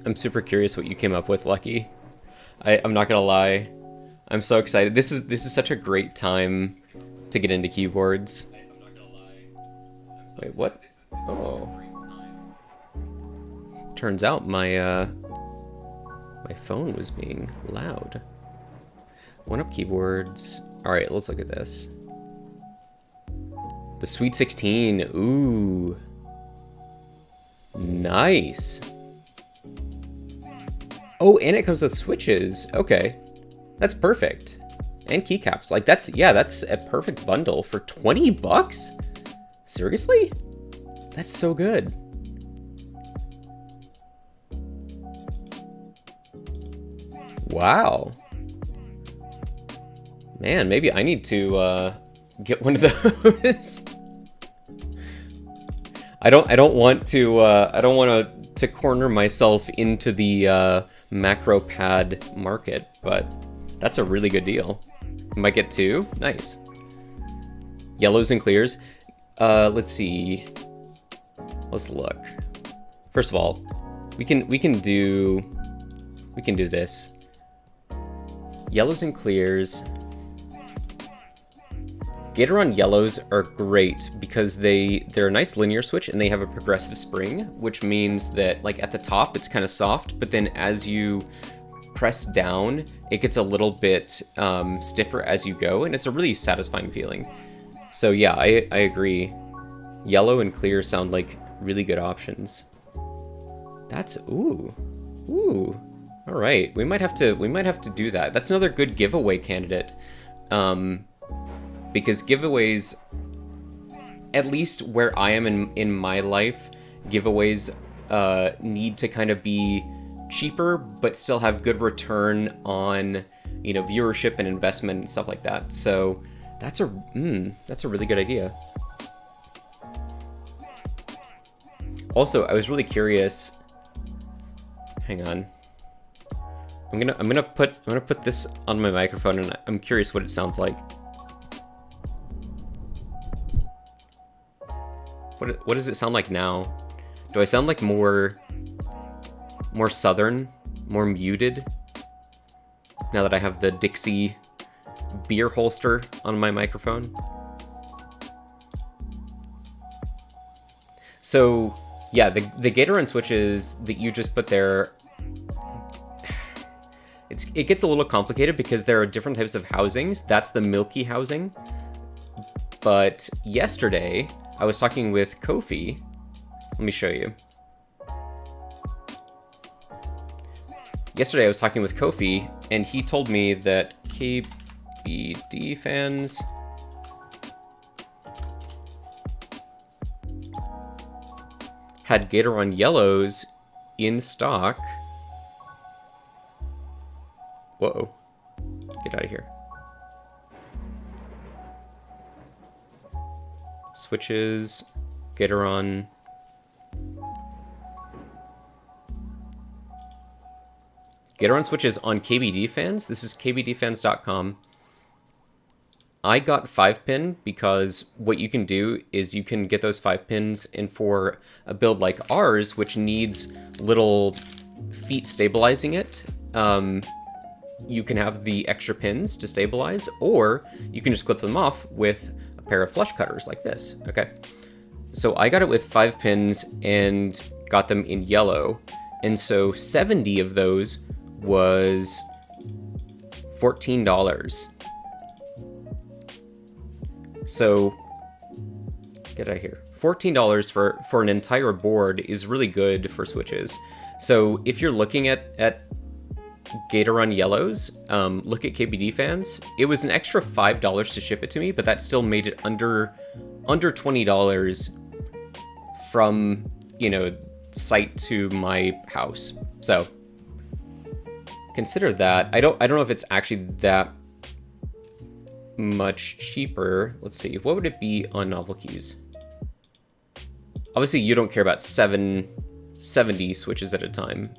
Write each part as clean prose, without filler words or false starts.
I'm super curious what you came up with, Lucky. I'm not gonna lie. I'm so excited. This is such a great time to get into keyboards. Wait, what? Oh. Turns out my my phone was being loud. One up keyboards. Alright, let's look at this. The Sweet 16. Ooh. Nice. Oh, and it comes with switches. Okay. That's perfect. And keycaps. Like, that's a perfect bundle for 20 bucks? Seriously? That's so good. Wow. Man, maybe I need to get one of those. I don't want to corner myself into the Macropad market, but that's a really good deal. Might get two. Nice. Yellows and clears. Let's see. Let's look. First of all, we can do this. Yellows and clears. Gatoron yellows are great because they're a nice linear switch and they have a progressive spring, which means that like at the top it's kind of soft, but then as you press down, it gets a little bit stiffer as you go, and it's a really satisfying feeling. So yeah, I agree. Yellow and clear sound like really good options. That's ooh. All right, we might have to do that. That's another good giveaway candidate. Because giveaways, at least where I am in my life, giveaways need to kind of be cheaper, but still have good return on, you know, viewership and investment and stuff like that. So that's a really good idea. Also, I was really curious. Hang on. I'm gonna put this on my microphone, and I'm curious what it sounds like. What does it sound like now? Do I sound like more southern, more muted? Now that I have the Dixie beer holster on my microphone. So yeah, the Gatoron switches that you just put there, it gets a little complicated because there are different types of housings. That's the milky housing. But yesterday, I was talking with Kofi. Let me show you. Yesterday I was talking with Kofi, and he told me that KBD fans had Gatoron yellows in stock. Whoa. Get out of here. Switches, Gatoron. Gatoron switches on KBD fans. This is kbdfans.com. I got 5-pin because what you can do is you can get those 5 pins in for a build like ours, which needs little feet stabilizing it. You can have the extra pins to stabilize, or you can just clip them off with a pair of flush cutters like this, okay? So I got it with 5 pins and got them in yellow, and so 70 of those was $14. So, get out of here. $14 for an entire board is really good for switches. So if you're looking at Gatoron yellows, look at KBD fans. It was an extra $5 to ship it to me, but that still made it under $20 from, you know, site to my house. So consider that. I don't know if it's actually that much cheaper. Let's see. What would it be on novel keys? Obviously, you don't care about 770 switches at a time.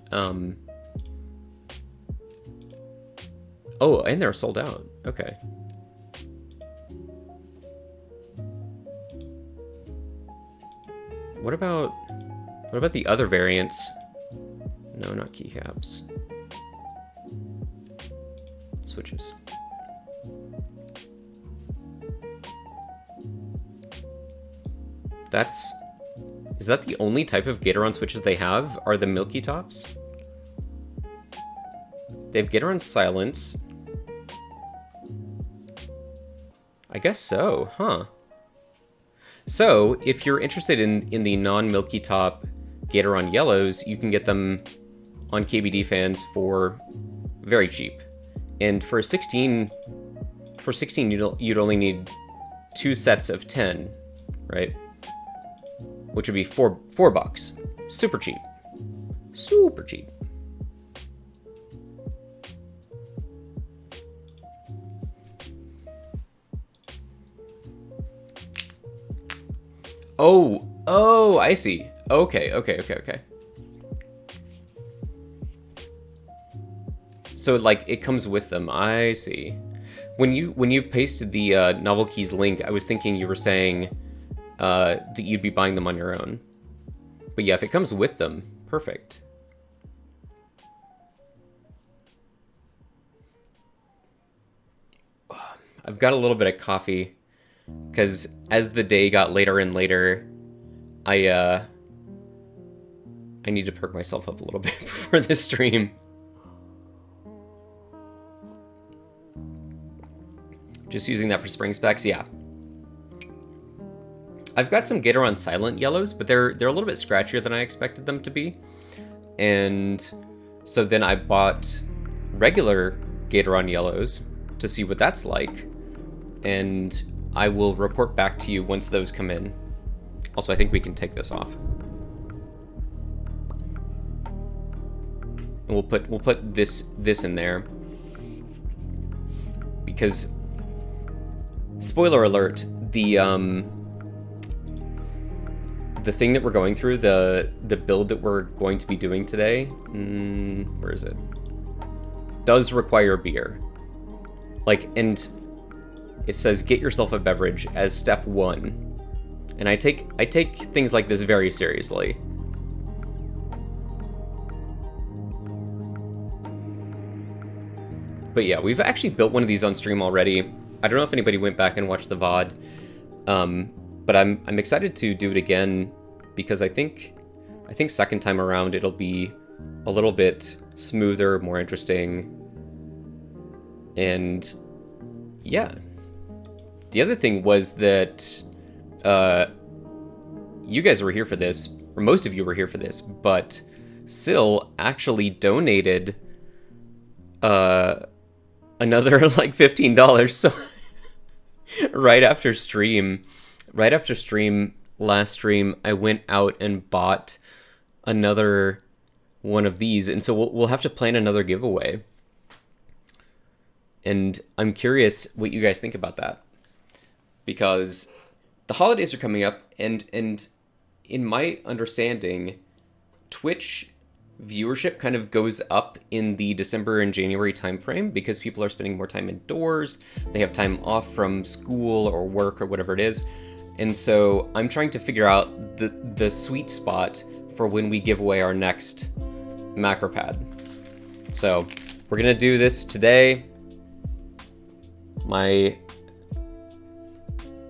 Oh, and they're sold out. Okay. What about What about the other variants? No, not keycaps. Switches. Is that the only type of Gatoron switches they have? Are the Milky Tops? They have Gatoron Silence. I guess so, huh? So, if you're interested in the non-Milky Top Gatoron Yellows, you can get them on KBD Fans for very cheap. And for 16, you'd only need 2 sets of 10, right? Which would be four bucks. Super cheap. Super cheap. Oh, I see. Okay. So, like, it comes with them. I see. When you pasted the Novel Keys link, I was thinking you were saying that you'd be buying them on your own. But yeah, if it comes with them, perfect. I've got a little bit of coffee, because as the day got later and later, I need to perk myself up a little bit before this stream. Just using that for spring specs, yeah. I've got some Gatoron Silent Yellows, but they're a little bit scratchier than I expected them to be. And so then I bought regular Gatoron Yellows to see what that's like. And I will report back to you once those come in. Also, I think we can take this off. And we'll put this in there. Because spoiler alert, the thing that we're going through, the build that we're going to be doing today, where is it? Does require beer. Like, and it says get yourself a beverage as step 1. And I take things like this very seriously. But yeah, we've actually built one of these on stream already. I don't know if anybody went back and watched the VOD. But I'm excited to do it again because I think second time around it'll be a little bit smoother, more interesting. And yeah. The other thing was that you guys were here for this, or most of you were here for this, but Syl actually donated another like $15. So right after stream, last stream, I went out and bought another one of these, and so we'll have to plan another giveaway. And I'm curious what you guys think about that, because the holidays are coming up, and in my understanding, Twitch viewership kind of goes up in the December and January timeframe because people are spending more time indoors, they have time off from school or work or whatever it is. And so I'm trying to figure out the sweet spot for when we give away our next Macropad. So we're gonna do this today. My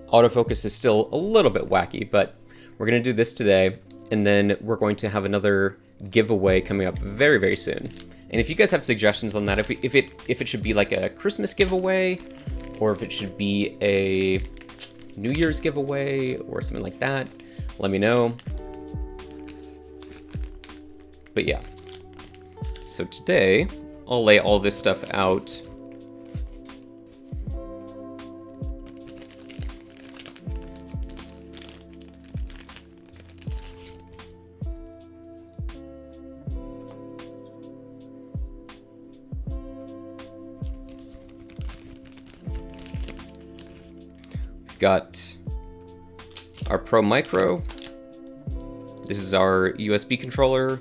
autofocus is still a little bit wacky, but we're gonna do this today, and then we're going to have another giveaway coming up very, very soon. And if you guys have suggestions on that, if it should be like a Christmas giveaway, or if it should be a New Year's giveaway or something like that, let me know. But yeah, so today I'll lay all this stuff out. Got our Pro Micro. This is our USB controller,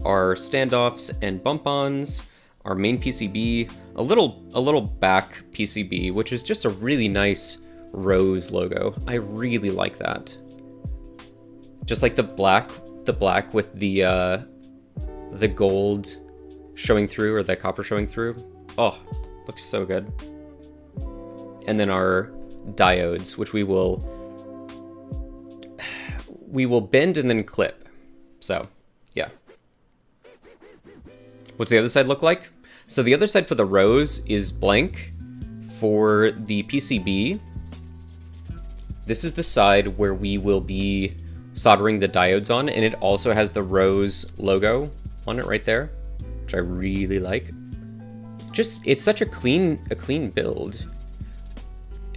our standoffs and bump-ons, our main PCB, a little back PCB, which is just a really nice rose logo. I really like that. Just like the black the black with the gold showing through, or the copper showing through. Oh, looks so good. And then our diodes, which we will bend and then clip. So, yeah. What's the other side look like? So the other side for the rows is blank. For the PCB, this is the side where we will be soldering the diodes on, and it also has the Rose logo on it right there, which I really like. Just, it's such a clean build.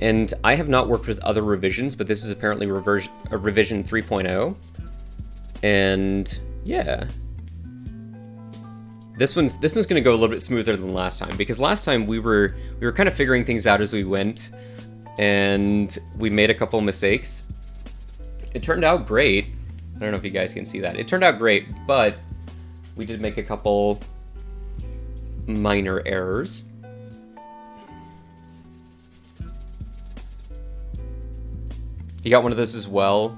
And I have not worked with other revisions, but this is apparently a revision 3.0. And yeah. This one's gonna go a little bit smoother than last time, because last time we were kind of figuring things out as we went, and we made a couple mistakes. It turned out great. I don't know if you guys can see that. It turned out great, but we did make a couple minor errors. You got one of those as well,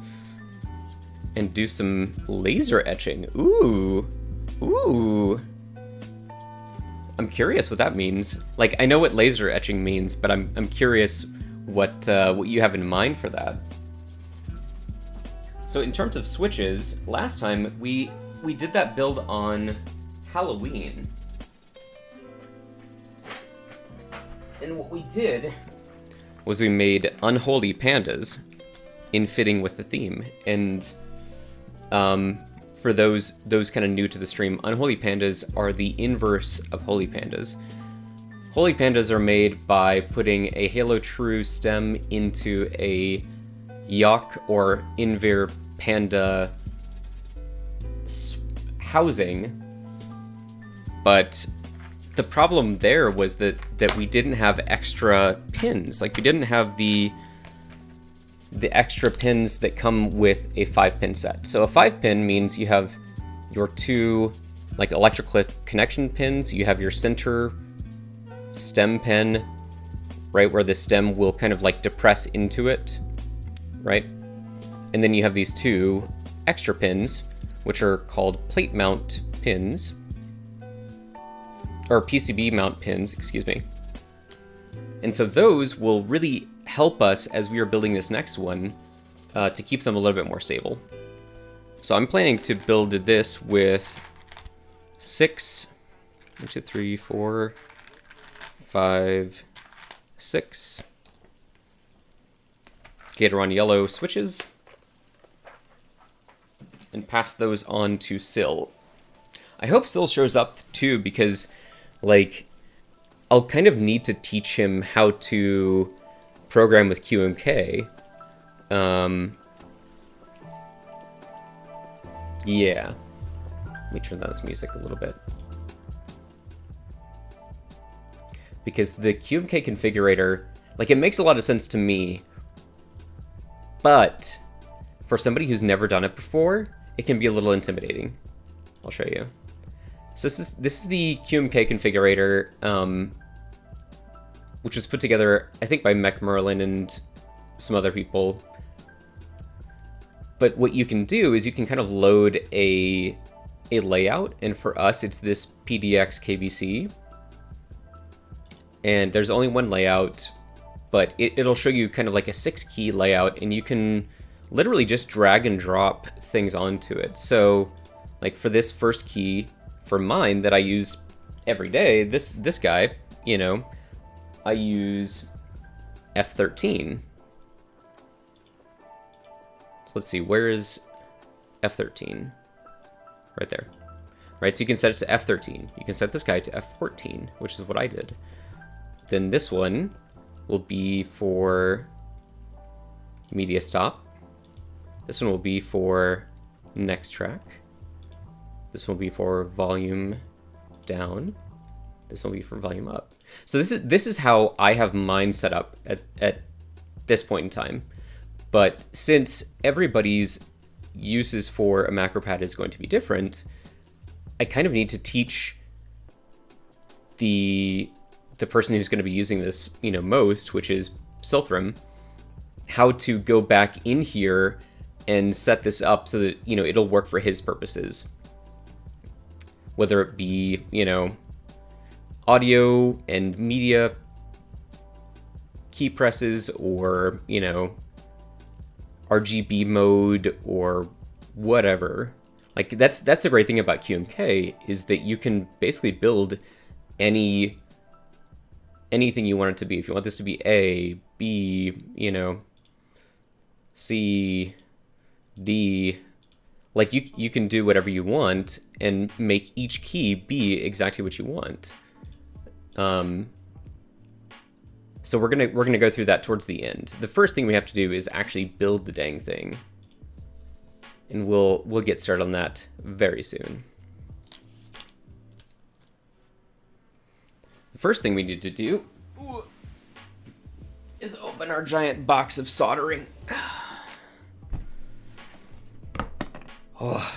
and do some laser etching. Ooh, ooh. I'm curious what that means. Like, I know what laser etching means, but I'm curious what you have in mind for that. So in terms of switches, last time we did that build on Halloween. And what we did was we made unholy pandas in fitting with the theme. And for those kind of new to the stream, unholy pandas are the inverse of holy pandas. Holy pandas are made by putting a Halo True stem into a Yok or Invir panda housing, but the problem there was that we didn't have extra pins. Like, we didn't have the extra pins that come with a 5-pin set. So a 5-pin means you have your two like electrical connection pins, you have your center stem pin, right, where the stem will kind of like depress into it, right? And then you have these two extra pins, which are called plate mount pins, or PCB mount pins, excuse me. And so those will really help us as we are building this next one to keep them a little bit more stable. So I'm planning to build this with 6, 1, 2, 3, 4, 5, 6 Gatoron yellow switches, and pass those on to Syl. I hope Syl shows up too, because like I'll kind of need to teach him how to program with QMK. Yeah. Let me turn down this music a little bit. Because the QMK configurator, like, it makes a lot of sense to me, but for somebody who's never done it before, it can be a little intimidating. I'll show you. So this is the QMK configurator, which was put together, I think, by Mech Merlin and some other people. But what you can do is you can kind of load a layout, and for us, it's this PDXKBC. And there's only one layout, but it'll show you kind of like a 6-key layout, and you can literally just drag and drop things onto it. So, like for this first key, for mine that I use every day, this guy, you know, I use F13. So let's see, where is F13? Right there. Right, so you can set it to F13. You can set this guy to F14, which is what I did. Then this one will be for media stop. This one will be for next track. This one will be for volume down. This will be for volume up. So this is how I have mine set up at this point in time. But since everybody's uses for a Macropad is going to be different, I kind of need to teach the person who's going to be using this, most, which is Silthram, how to go back in here and set this up so that, you know, it'll work for his purposes. Whether it be, you know, audio and media key presses, or, you know, RGB mode, or whatever. Like, that's the great thing about QMK, is that you can basically build anything you want it to be. If you want this to be A, B, you know, C, D, like you can do whatever you want and make each key be exactly what you want. So we're gonna go through that towards the end. The first thing we have to do is actually build the dang thing, and we'll get started on that very soon. The first thing we need to do is open our giant box of soldering. Oh.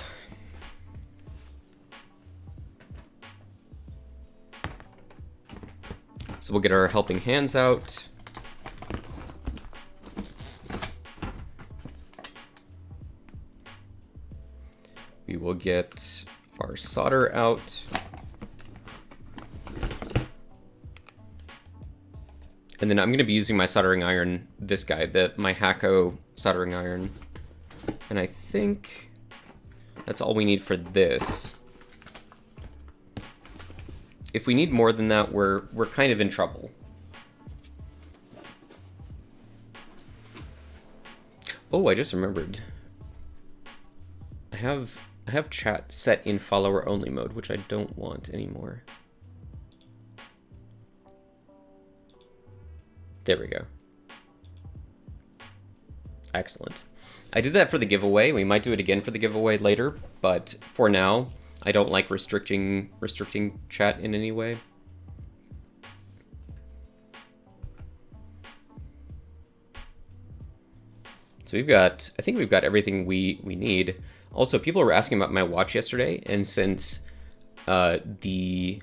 So we'll get our helping hands out. We will get our solder out. And then I'm going to be using my soldering iron, this guy, my Hacko soldering iron. And I think that's all we need for this. If we need more than that, we're kind of in trouble. Oh, I just remembered. I have chat set in follower only mode, which I don't want anymore. There we go. Excellent. I did that for the giveaway. We might do it again for the giveaway later, but for now, I don't like restricting chat in any way. So I think we've got everything we need. Also, people were asking about my watch yesterday, and since the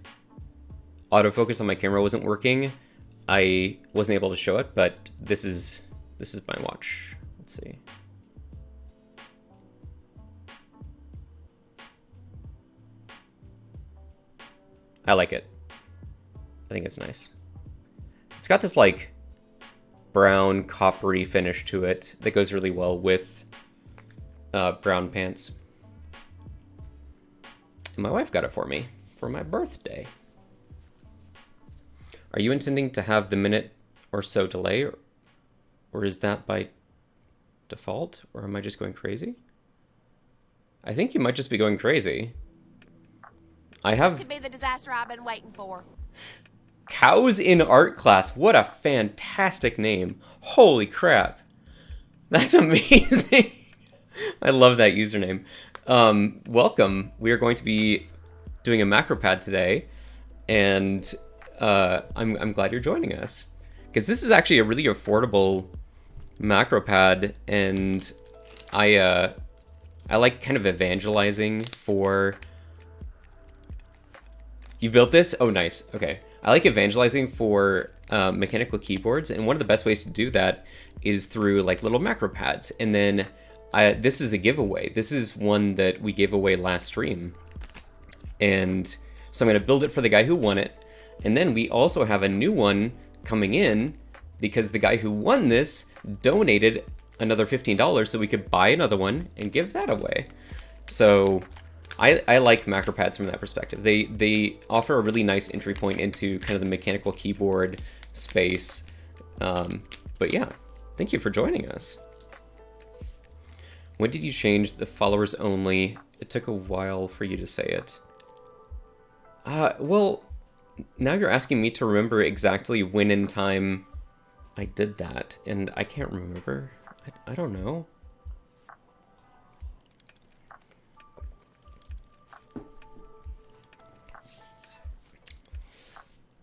autofocus on my camera wasn't working, I wasn't able to show it, but this is my watch. Let's see. I like it. I think it's nice. It's got this like brown coppery finish to it that goes really well with brown pants. And my wife got it for me for my birthday. Are you intending to have the minute or so delay, or is that by default, or am I just going crazy? I think you might just be going crazy. This could be the disaster I've been waiting for. Cows in art class. What a fantastic name. Holy crap. That's amazing. I love that username. Welcome. We are going to be doing a Macropad today, and I'm glad you're joining us, because this is actually a really affordable Macropad, and I like kind of evangelizing for... You built this? Oh, nice. Okay. I like evangelizing for mechanical keyboards, and one of the best ways to do that is through like little Macropads. And then this is a giveaway. This is one that we gave away last stream. And so I'm going to build it for the guy who won it. And then we also have a new one coming in because the guy who won this donated another $15 so we could buy another one and give that away. So I like Macropads from that perspective. They offer a really nice entry point into kind of the mechanical keyboard space. But yeah, thank you for joining us. When did you change the followers only? It took a while for you to say it. Well, now you're asking me to remember exactly when in time I did that, and I can't remember. I don't know.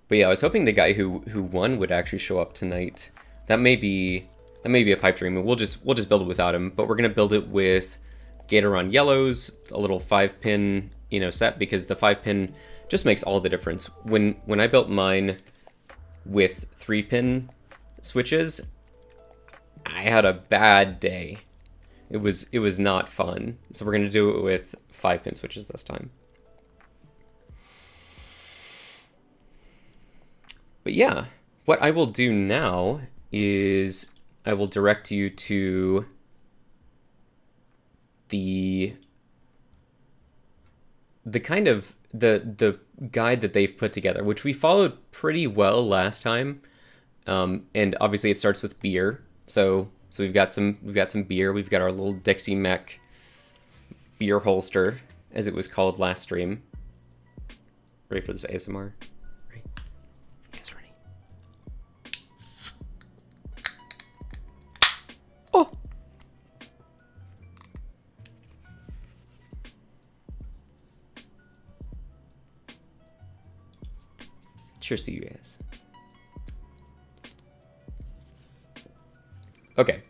But yeah, I was hoping the guy who won would actually show up tonight. That may be a pipe dream, and we'll just build it without him. But we're gonna build it with Gatoron yellows, a little 5-pin set, because the 5-pin just makes all the difference. When I built mine with 3-pin switches, I had a bad day, It was not fun. So we're going to do it with 5-pin switches this time. But yeah, what I will do now is I will direct you to the kind of the guide that they've put together, which we followed pretty well last time. And obviously it starts with beer. So we've got some beer. We've got our little Dixie Mech beer holster, as it was called last stream. Ready for this ASMR? Ready? You guys ready? Oh! Cheers to you guys. Okay.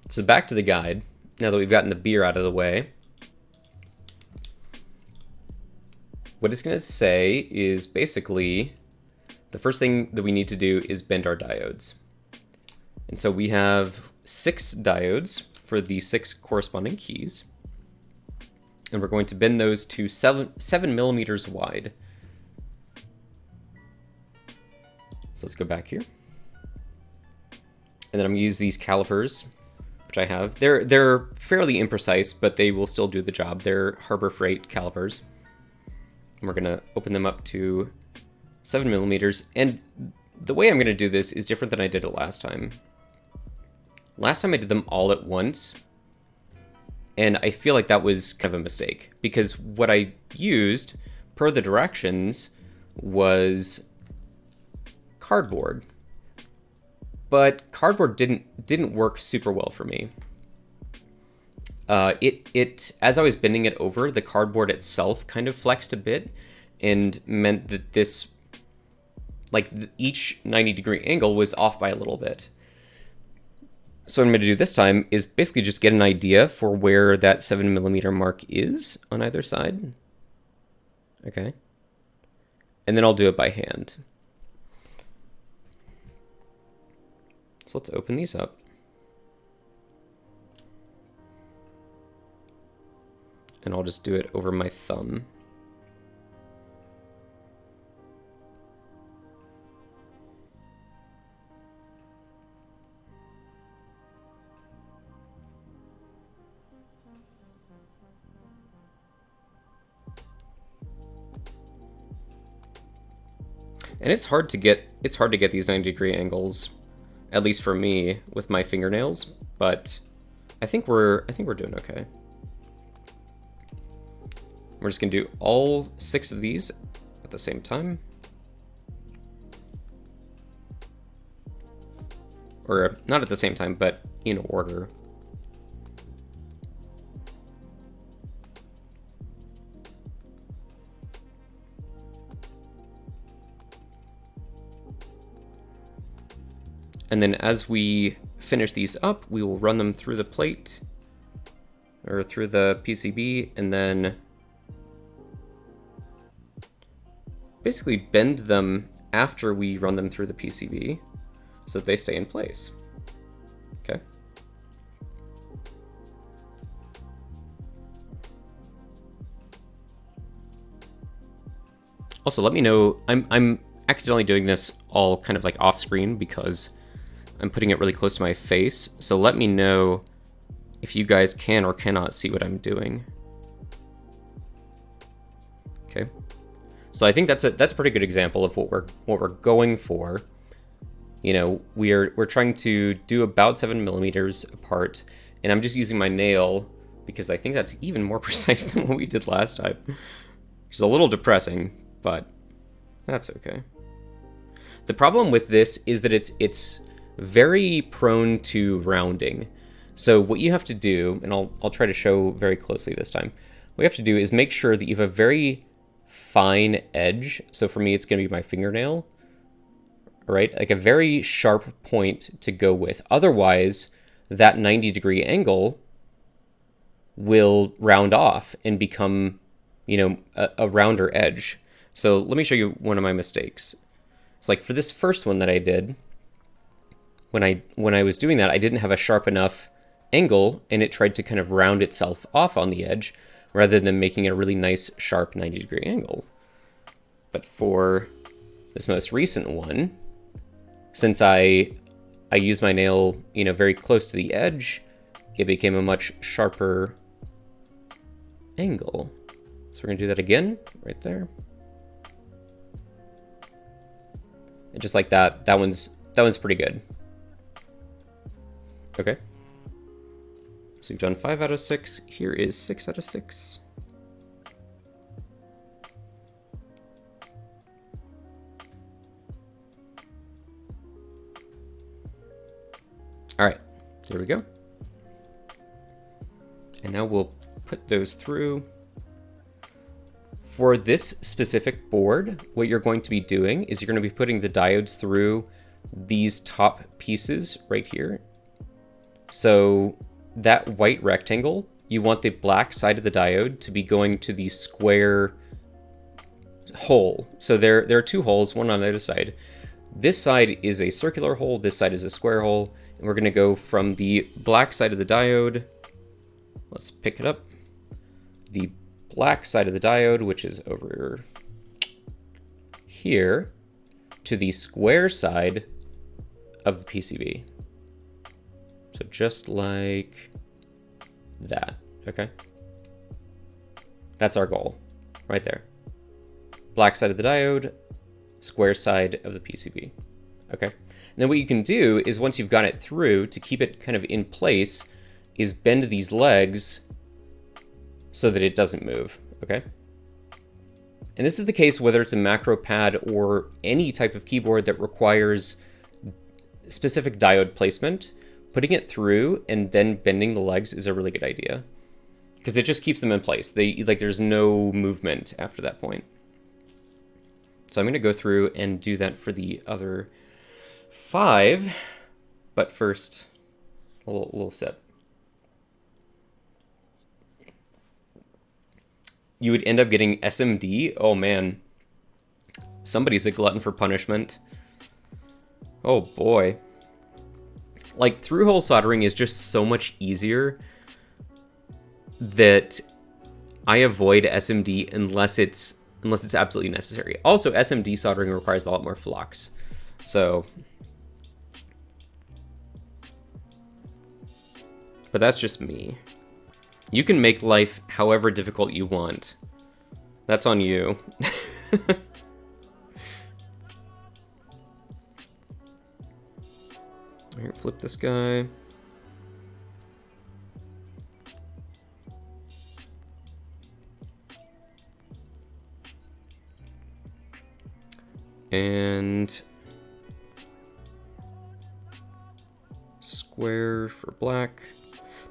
So back to the guide, now that we've gotten the beer out of the way. What it's going to say is basically the first thing that we need to do is bend our diodes. And so we have 6 diodes for the 6 corresponding keys. And we're going to bend those to 7 millimeters wide. So let's go back here. And then I'm going to use these calipers, which I have. They're fairly imprecise, but they will still do the job. They're Harbor Freight calipers. And we're going to open them up to 7 millimeters. And the way I'm going to do this is different than I did it last time. Last time I did them all at once, and I feel like that was kind of a mistake, because what I used, per the directions, was cardboard. But cardboard didn't work super well for me. As I was bending it over, the cardboard itself kind of flexed a bit, and meant that this, like, each 90-degree angle was off by a little bit. So what I'm going to do this time is basically just get an idea for where that 7 millimeter mark is on either side. Okay. And then I'll do it by hand. So let's open these up. And I'll just do it over my thumb. And it's hard to get these 90-degree angles, at least for me, with my fingernails, but I think we're doing okay. We're just gonna do all 6 of these at the same time. Or not at the same time, but in order. And then as we finish these up, we will run them through the plate, or through the PCB, and then basically bend them after we run them through the PCB so that they stay in place. Okay. Also, let me know, I'm accidentally doing this all kind of like off screen because I'm putting it really close to my face, so let me know if you guys can or cannot see what I'm doing. Okay. So I think that's a pretty good example of what we're going for. You know, we're trying to do about 7 millimeters apart, and I'm just using my nail because I think that's even more precise than what we did last time. Which is a little depressing, but that's okay. The problem with this is that it's very prone to rounding. So what you have to do, and I'll try to show very closely this time, what you have to do is make sure that you have a very fine edge. So for me, it's going to be my fingernail, right? Like a very sharp point to go with. Otherwise, that 90-degree angle will round off and become, you know, a rounder edge. So let me show you one of my mistakes. It's like for this first one that I did, when I was doing that, I didn't have a sharp enough angle, and it tried to kind of round itself off on the edge rather than making it a really nice, sharp 90-degree angle. But for this most recent one, since I used my nail, very close to the edge, it became a much sharper angle. So we're gonna do that again, right there. And just like that, that one's pretty good. Okay. So we've done 5 out of 6. Here is 6 out of 6. All right, there we go. And now we'll put those through. For this specific board, what you're going to be doing is you're going to be putting the diodes through these top pieces right here. So that white rectangle, you want the black side of the diode to be going to the square hole. So there are 2 holes, one on either side. This side is a circular hole, this side is a square hole, and we're going to go from the black side of the diode. Let's pick it up. The black side of the diode, which is over here, to the square side of the PCB. So just like that, okay? That's our goal, right there. Black side of the diode, square side of the PCB, okay? And then what you can do is once you've got it through, to keep it kind of in place, is bend these legs so that it doesn't move, okay? And this is the case whether it's a Macropad or any type of keyboard that requires specific diode placement. Putting it through and then bending the legs is a really good idea because it just keeps them in place. There's no movement after that point. So I'm gonna go through and do that for the other 5, but first, a little sip. You would end up getting SMD. Oh man, somebody's a glutton for punishment. Oh boy. Like, through-hole soldering is just so much easier that I avoid SMD unless it's absolutely necessary. Also, SMD soldering requires a lot more flux. So, but that's just me. You can make life however difficult you want. That's on you. Here, flip this guy. And square for black.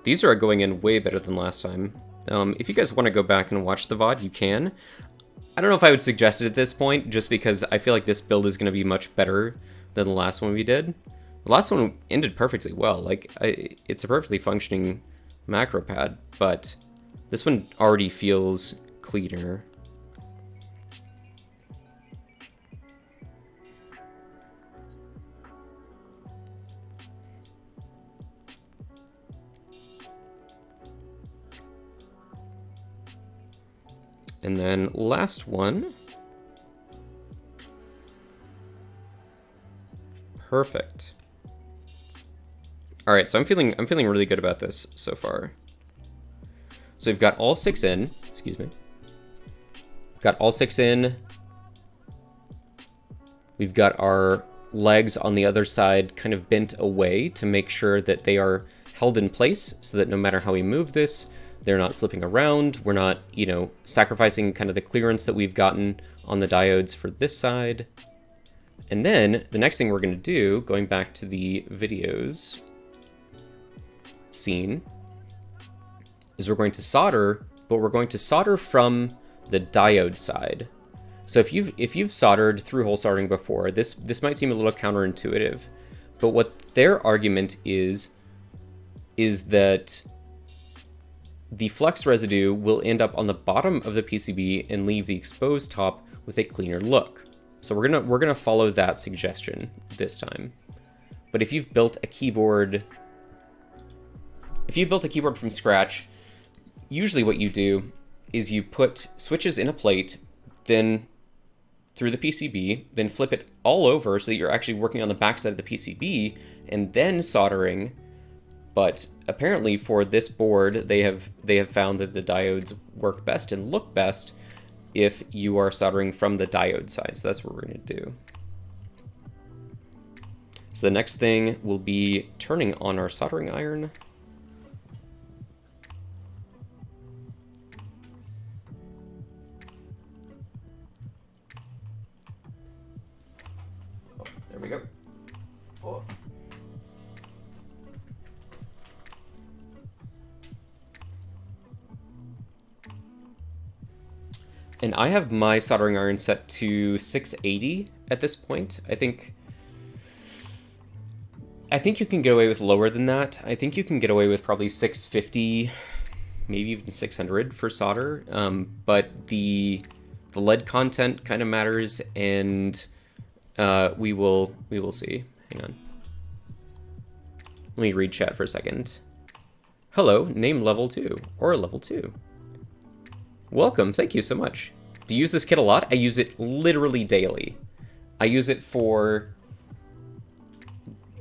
These are going in way better than last time. If you guys want to go back and watch the VOD, you can. I don't know if I would suggest it at this point, just because I feel like this build is going to be much better than the last one we did. The last one ended perfectly well. Like, it's a perfectly functioning Macropad, but this one already feels cleaner. And then last one. Perfect. All right, so I'm feeling really good about this so far. So we've got all 6 in, excuse me. Got all 6 in. We've got our legs on the other side kind of bent away to make sure that they are held in place so that no matter how we move this, they're not slipping around. We're not, sacrificing kind of the clearance that we've gotten on the diodes for this side. And then the next thing we're going to do, going back to the videos scene, is we're going to solder, but we're going to solder from the diode side. So if you've soldered through-hole soldering before, this might seem a little counterintuitive, but what their argument is that the flux residue will end up on the bottom of the PCB and leave the exposed top with a cleaner look. So we're gonna follow that suggestion this time. But if you've built a keyboard if you built a keyboard from scratch, usually what you do is you put switches in a plate, then through the PCB, then flip it all over so that you're actually working on the backside of the PCB and then soldering. But apparently for this board, they have found that the diodes work best and look best if you are soldering from the diode side. So that's what we're going to do. So the next thing will be turning on our soldering iron. Oh, there we go. Oh. And I have my soldering iron set to 680 at this point. I think you can get away with lower than that. I think you can get away with probably 650, maybe even 600 for solder. But the lead content kind of matters, and we will see. Hang on. Let me read chat for a second. Hello, name level 2 or level 2. Welcome, thank you so much. Do you use this kit a lot? I use it literally daily. I use it for,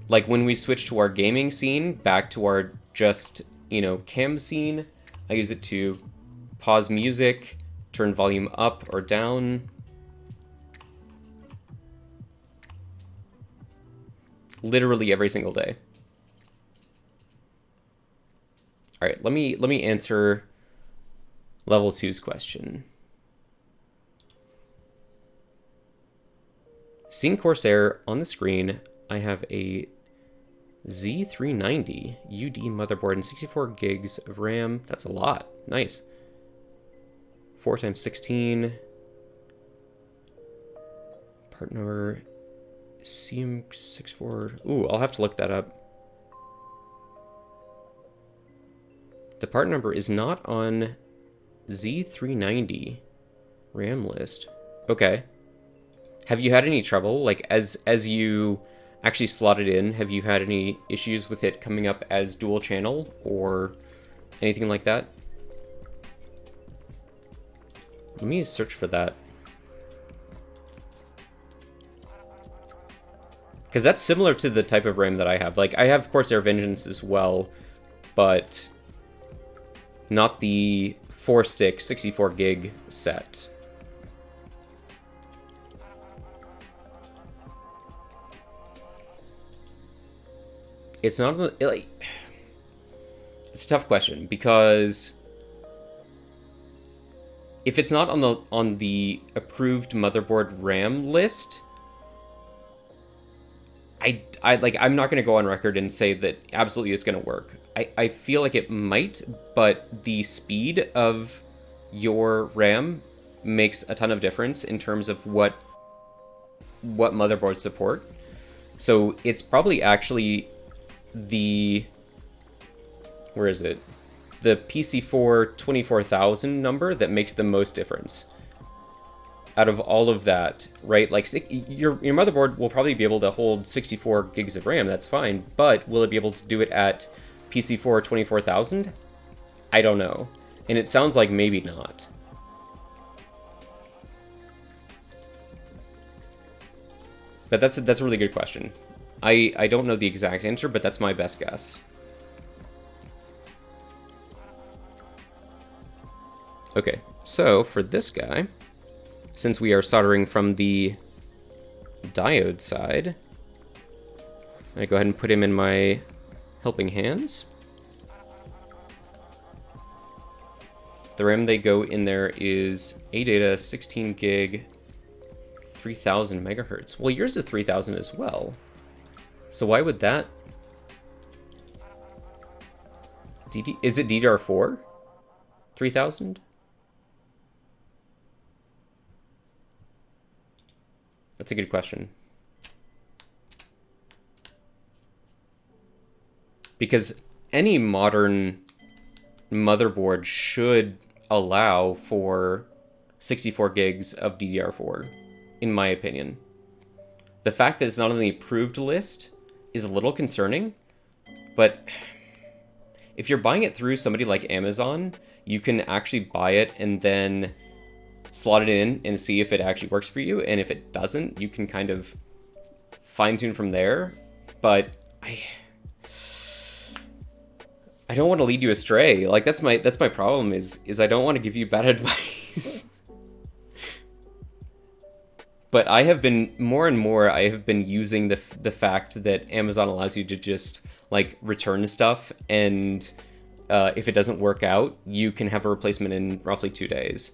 like, when we switch to our gaming scene, back to our just, cam scene, I use it to pause music, turn volume up or down. Literally every single day. All right, let me answer level 2's question. Seeing Corsair on the screen, I have a Z390 UD motherboard and 64 gigs of RAM. That's a lot. Nice. 4x16. Part number CM64. Ooh, I'll have to look that up. The part number is not on Z390 RAM list. Okay. Have you had any trouble? Like, as you actually slot it in, have you had any issues with it coming up as dual channel or anything like that? Let me search for that. Because that's similar to the type of RAM that I have. Like, I have Corsair Vengeance as well, but not the 4-stick 64 gig set. It's not like, it's a tough question, because if it's not on the approved motherboard RAM list, I'm not going to go on record and say that absolutely it's going to work. I feel like it might, but the speed of your RAM makes a ton of difference in terms of what motherboards support. So it's probably actually where is it? The PC4 24000 number that makes the most difference out of all of that, right? Like, your motherboard will probably be able to hold 64 gigs of RAM, that's fine, but will it be able to do it at PC4 24000? I don't know. And it sounds like maybe not. But that's a really good question. I don't know the exact answer, but that's my best guess. Okay, so for this guy, since we are soldering from the diode side, I go ahead and put him in my helping hands. The RAM they go in there is ADATA 16 gig, 3000 megahertz. Well, yours is 3000 as well. So why would that... Is it DDR4? 3000? That's a good question. Because any modern motherboard should allow for 64 gigs of DDR4, in my opinion. The fact that it's not on the approved list is a little concerning, but If you're buying it through somebody like Amazon, you can actually buy it and then slot it in and see if it actually works for you. And if it doesn't, you can kind of fine tune from there. But I don't want to lead you astray. Like that's my problem is I don't want to give you bad advice. But I have been more and more I have been using the fact that Amazon allows you to just like return stuff, and if it doesn't work out, you can have a replacement in roughly 2 days.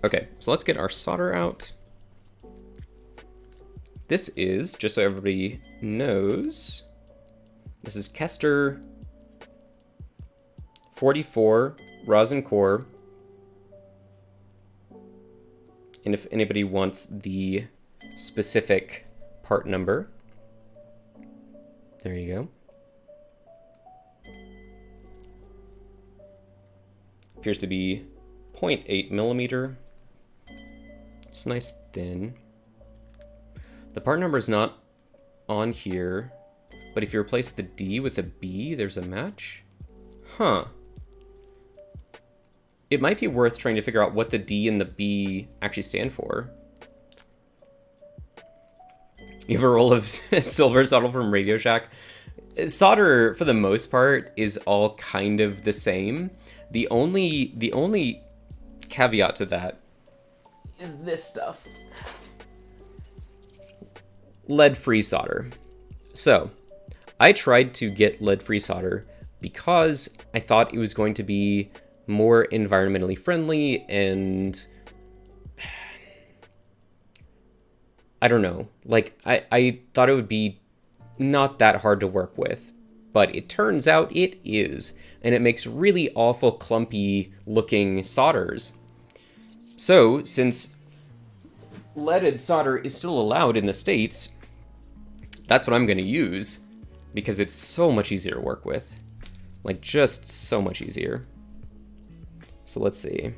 Okay, so let's get our solder out. This is, just so everybody knows, this is Kester 44 rosin core. And if anybody wants the specific part number, there you go. Appears to be 0.8 millimeter. It's nice thin. The part number is not on here, but if you replace the D with a B, there's a match. Huh. It might be worth trying to figure out what the D and the B actually stand for. You have a roll of silver solder from Radio Shack. Solder, for the most part, is all kind of the same. The only caveat to that is this stuff. Lead-free solder. So, I tried to get lead-free solder because I thought it was going to be more environmentally friendly, and I don't know, like I thought it would be not that hard to work with, but it turns out it is, and it makes really awful clumpy looking solders. So since leaded solder is still allowed in the States, that's what I'm going to use, because it's so much easier to work with, like just so much easier. So let's see.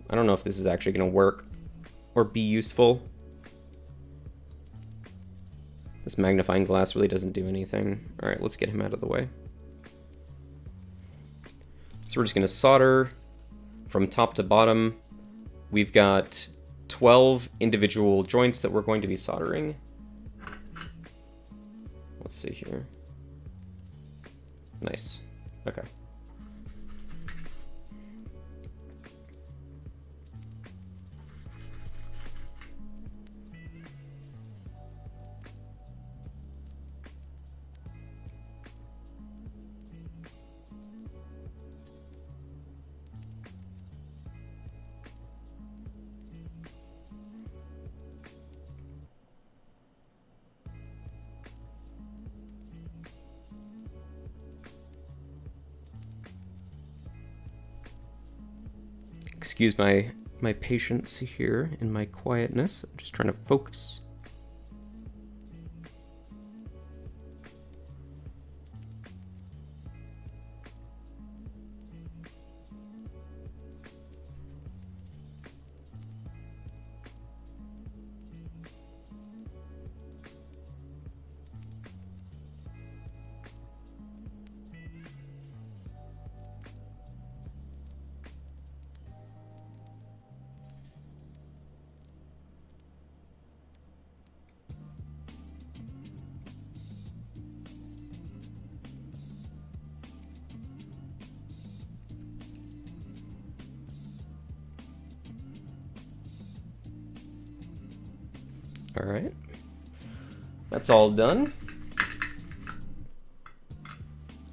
I don't know if this is actually going to work or be useful. This magnifying glass really doesn't do anything. All right, let's get him out of the way. So we're just going to solder from top to bottom. We've got 12 individual joints that we're going to be soldering. Let's see here. Nice. Okay. Excuse my patience here and my quietness. I'm just trying to focus. All right, that's all done.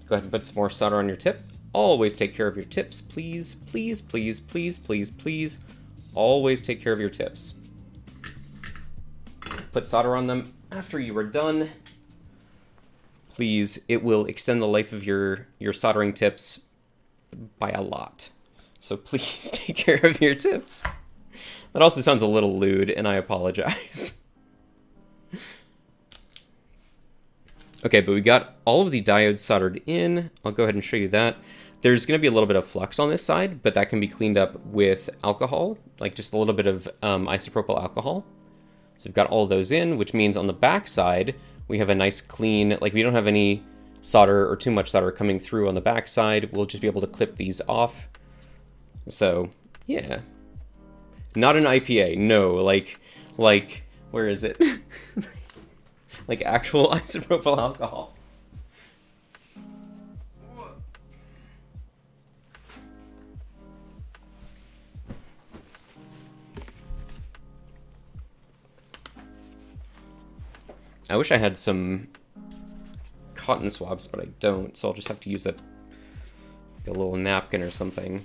Go ahead and put some more solder on your tip. Always take care of your tips, please, please, please, please, please, please. Always take care of your tips. Put solder on them after you are done. Please, it will extend the life of your soldering tips by a lot. So please take care of your tips. That also sounds a little lewd, and I apologize. Okay, but we got all of the diodes soldered in. I'll go ahead and show you that. there's going to be a little bit of flux on this side, but that can be cleaned up with alcohol, like just a little bit of isopropyl alcohol. So we've got all of those in, which means on the back side, we have a nice clean, like we don't have any solder or too much solder coming through on the back side. We'll just be able to clip these off. So yeah, not an IPA, no, like, where is it? Like actual isopropyl alcohol. I wish I had some cotton swabs, but I don't, so I'll just have to use a little napkin or something.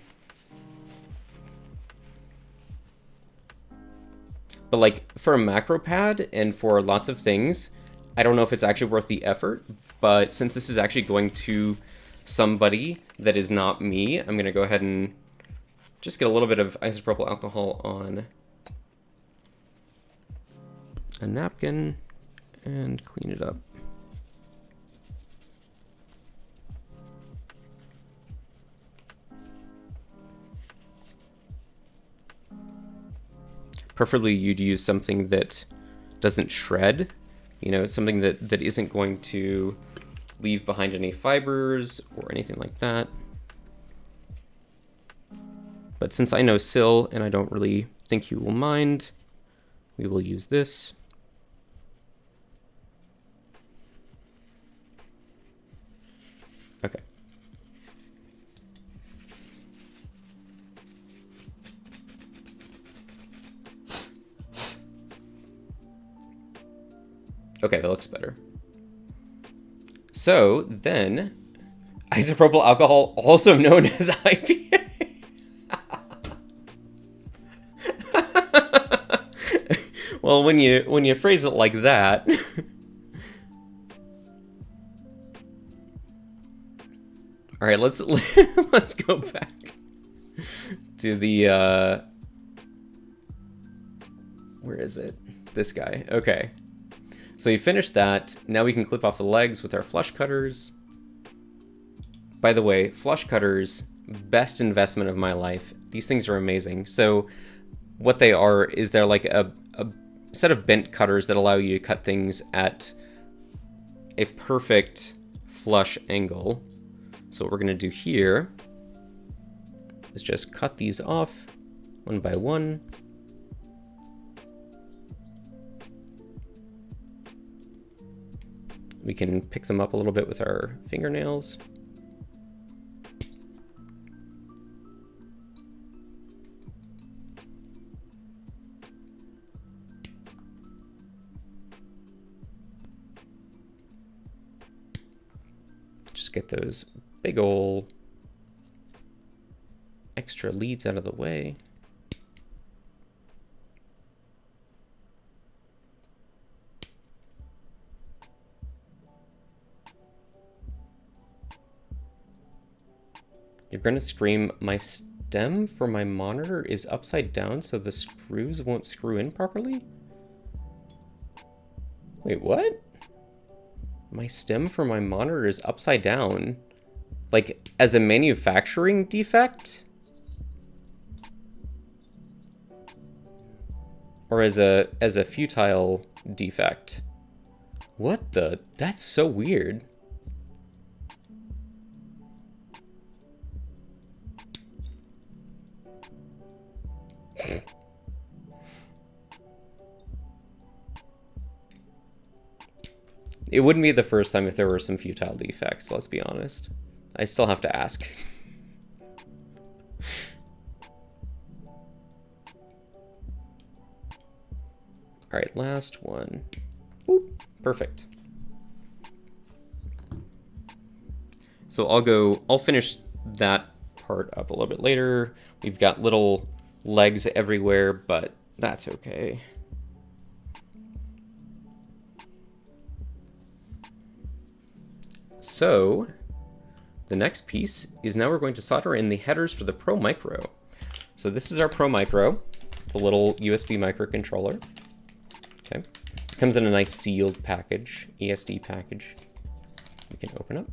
But like for a Macropad and for lots of things, I don't know if it's actually worth the effort, but since this is actually going to somebody that is not me, I'm gonna go ahead and just get a little bit of isopropyl alcohol on a napkin and clean it up. Preferably you'd use something that doesn't shred, you know, something that isn't going to leave behind any fibers or anything like that. But since I know Sil and I don't really think he will mind, we will use this. Okay. Okay, that looks better. So then, isopropyl alcohol, also known as IPA. Well, when you phrase it like that. All right, let's go back to the where is it? This guy. Okay. So we finished that. Now we can clip off the legs with our flush cutters. By the way, flush cutters, best investment of my life. These things are amazing. So what they are is they're like a set of bent cutters that allow you to cut things at a perfect flush angle. So what we're gonna do here is just cut these off one by one. We can pick them up a little bit with our fingernails. Just get those big ol' extra leads out of the way. You're gonna scream, my stem for my monitor is upside down so the screws won't screw in properly? Wait, what? My stem for my monitor is upside down. Like, as a manufacturing defect? Or as a futile defect? What the? That's so weird. It wouldn't be the first time if there were some futile defects, let's be honest. I still have to ask. All right, last one. Boop, perfect. So I'll finish that part up a little bit later. We've got little legs everywhere, but that's okay. So the next piece is now we're going to solder in the headers for the Pro Micro. So this is our Pro Micro. It's a little USB microcontroller. Okay. It comes in a nice sealed package, ESD package. We can open up.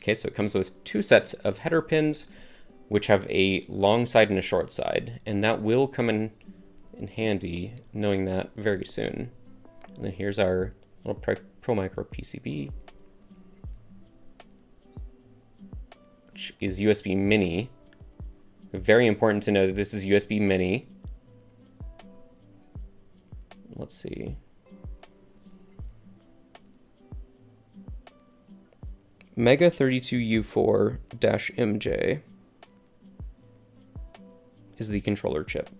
Okay, so it comes with 2 sets of header pins, which have a long side and a short side, and that will come in handy knowing that very soon. And then here's our little Pro Micro PCB, which is USB Mini. Very important to know that this is USB Mini. Let's see. Mega 32U4-MJ is the controller chip.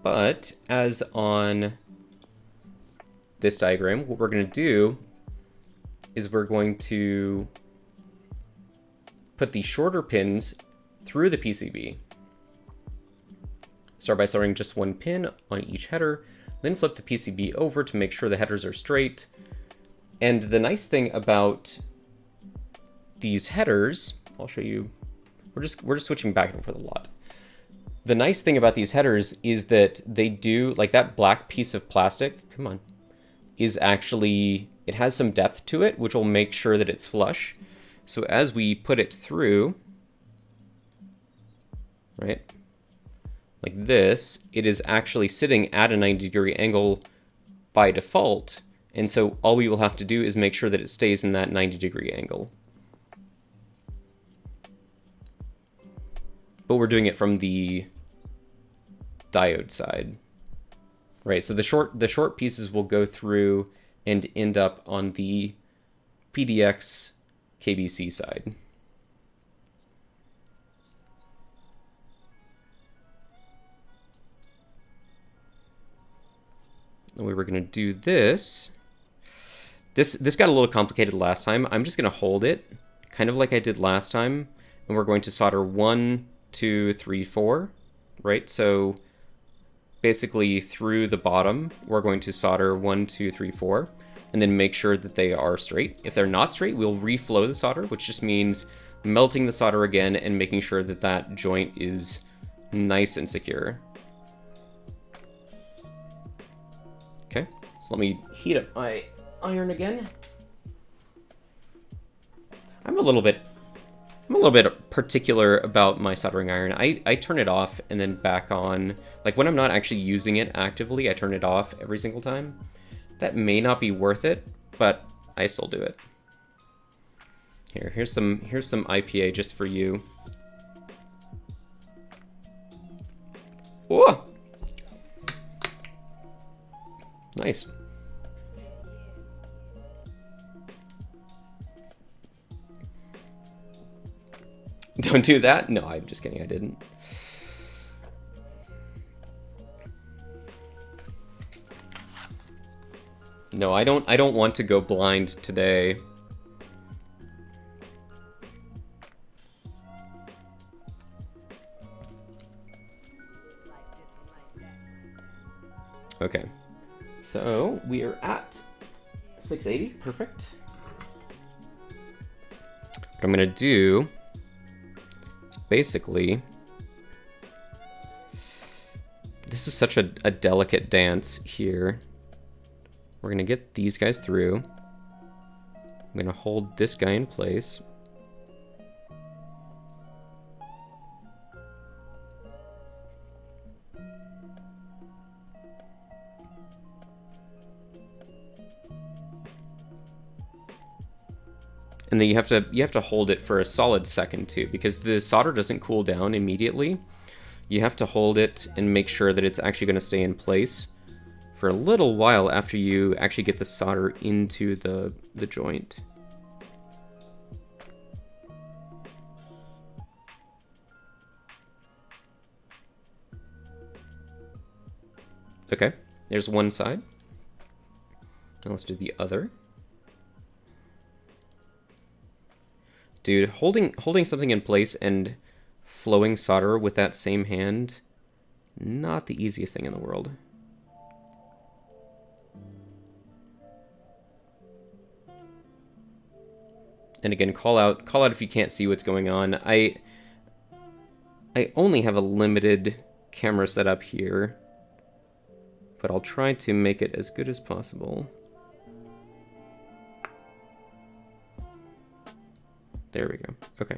But as on this diagram, what we're going to do is we're going to put the shorter pins through the PCB. Start by soldering just 1 pin on each header, then flip the PCB over to make sure the headers are straight. And the nice thing about these headers, I'll show you, we're just switching back and forth a lot. The nice thing about these headers is that they do, like that black piece of plastic, come on, is actually, it has some depth to it, which will make sure that it's flush. So as we put it through, right, like this, it is actually sitting at a 90-degree angle by default. And so all we will have to do is make sure that it stays in that 90-degree angle. But we're doing it from the diode side, right? So the short pieces will go through and end up on the PDXKBC side. The way we're going to do this, this got a little complicated last time. I'm just going to hold it, kind of like I did last time, and we're going to solder 1, 2, 3, 4, right? So basically through the bottom, we're going to solder 1, 2, 3, 4, and then make sure that they are straight. If they're not straight, we'll reflow the solder, which just means melting the solder again and making sure that that joint is nice and secure. Okay, so let me heat up my iron again. I'm a little bit particular about my soldering iron. I turn it off and then back on. Like when I'm not actually using it actively, I turn it off every single time. That may not be worth it, but I still do it. Here's some IPA just for you. Whoa! Nice. Don't do that? No, I'm just kidding, I didn't. No, I don't want to go blind today. Okay. So, we are at 680, perfect. What I'm gonna do is basically, this is such a delicate dance here. We're gonna get these guys through. I'm gonna hold this guy in place. And then you have to hold it for a solid second too, because the solder doesn't cool down immediately. You have to hold it and make sure that it's actually going to stay in place for a little while after you actually get the solder into the joint. Okay, there's one side. Now let's do the other. Dude, holding something in place and flowing solder with that same hand, not the easiest thing in the world. And again, call out if you can't see what's going on. I only have a limited camera setup here, but I'll try to make it as good as possible. There we go. Okay.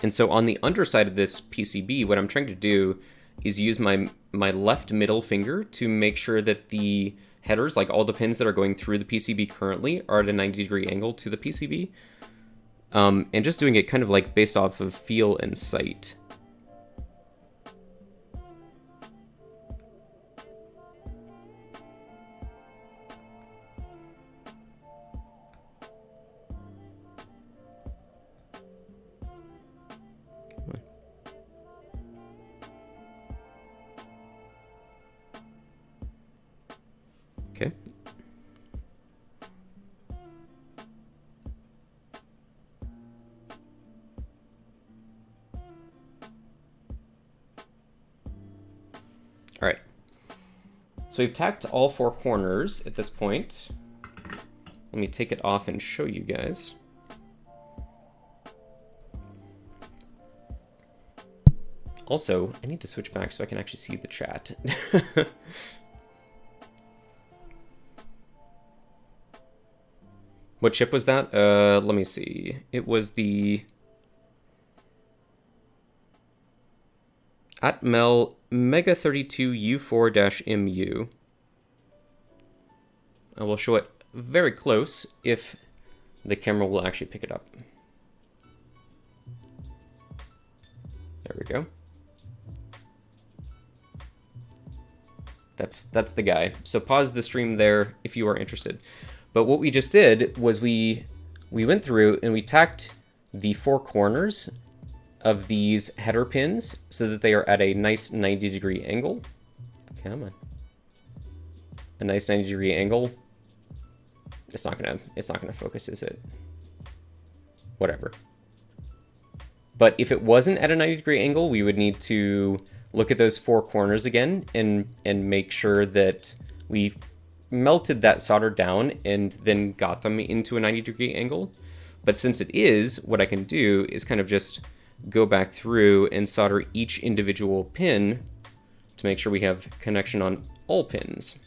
And so on the underside of this PCB, what I'm trying to do is use my left middle finger to make sure that the headers, like all the pins that are going through the PCB currently, are at a 90-degree angle to the PCB. And just doing it kind of like based off of feel and sight. Okay. All right. So we've tacked all 4 corners at this point. Let me take it off and show you guys. Also, I need to switch back so I can actually see the chat. What chip was that? Let me see. It was the Atmel Mega 32 U4-MU. I will show it very close if the camera will actually pick it up. There we go. That's the guy. So pause the stream there if you are interested. But what we just did was we went through and we tacked the 4 corners of these header pins so that they are at a nice 90-degree angle. Come on. A nice 90-degree angle. It's not gonna focus, is it? Whatever. But if it wasn't at a 90-degree angle, we would need to look at those 4 corners again and make sure that we melted that solder down and then got them into a 90-degree angle. But since it is, what I can do is kind of just go back through and solder each individual pin to make sure we have connection on all pins.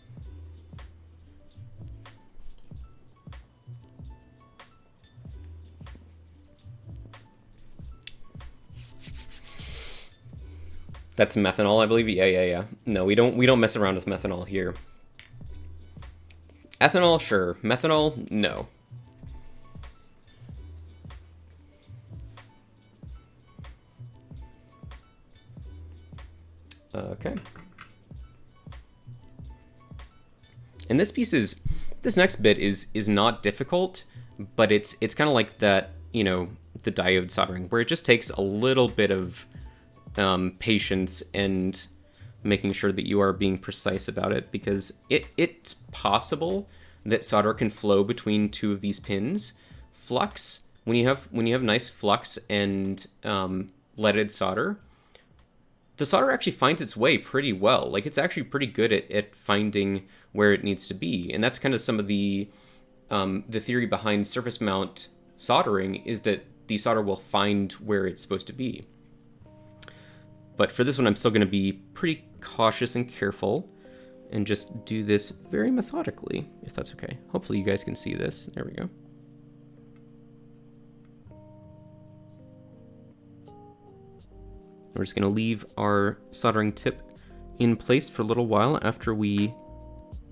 That's methanol, I believe. Yeah. No, we don't mess around with methanol here. Ethanol, sure. Methanol, no. Okay. And this next bit is not difficult, but it's kind of like that, you know, the diode soldering, where it just takes a little bit of patience and making sure that you are being precise about it, because it's possible that solder can flow between 2 of these pins. Flux, when you have nice flux and leaded solder, the solder actually finds its way pretty well. Like, it's actually pretty good at finding where it needs to be, and that's kind of some of the theory behind surface mount soldering, is that the solder will find where it's supposed to be. But for this one, I'm still going to be pretty cautious and careful and just do this very methodically, if that's okay. Hopefully you guys can see this. There we go. We're just going to leave our soldering tip in place for a little while after we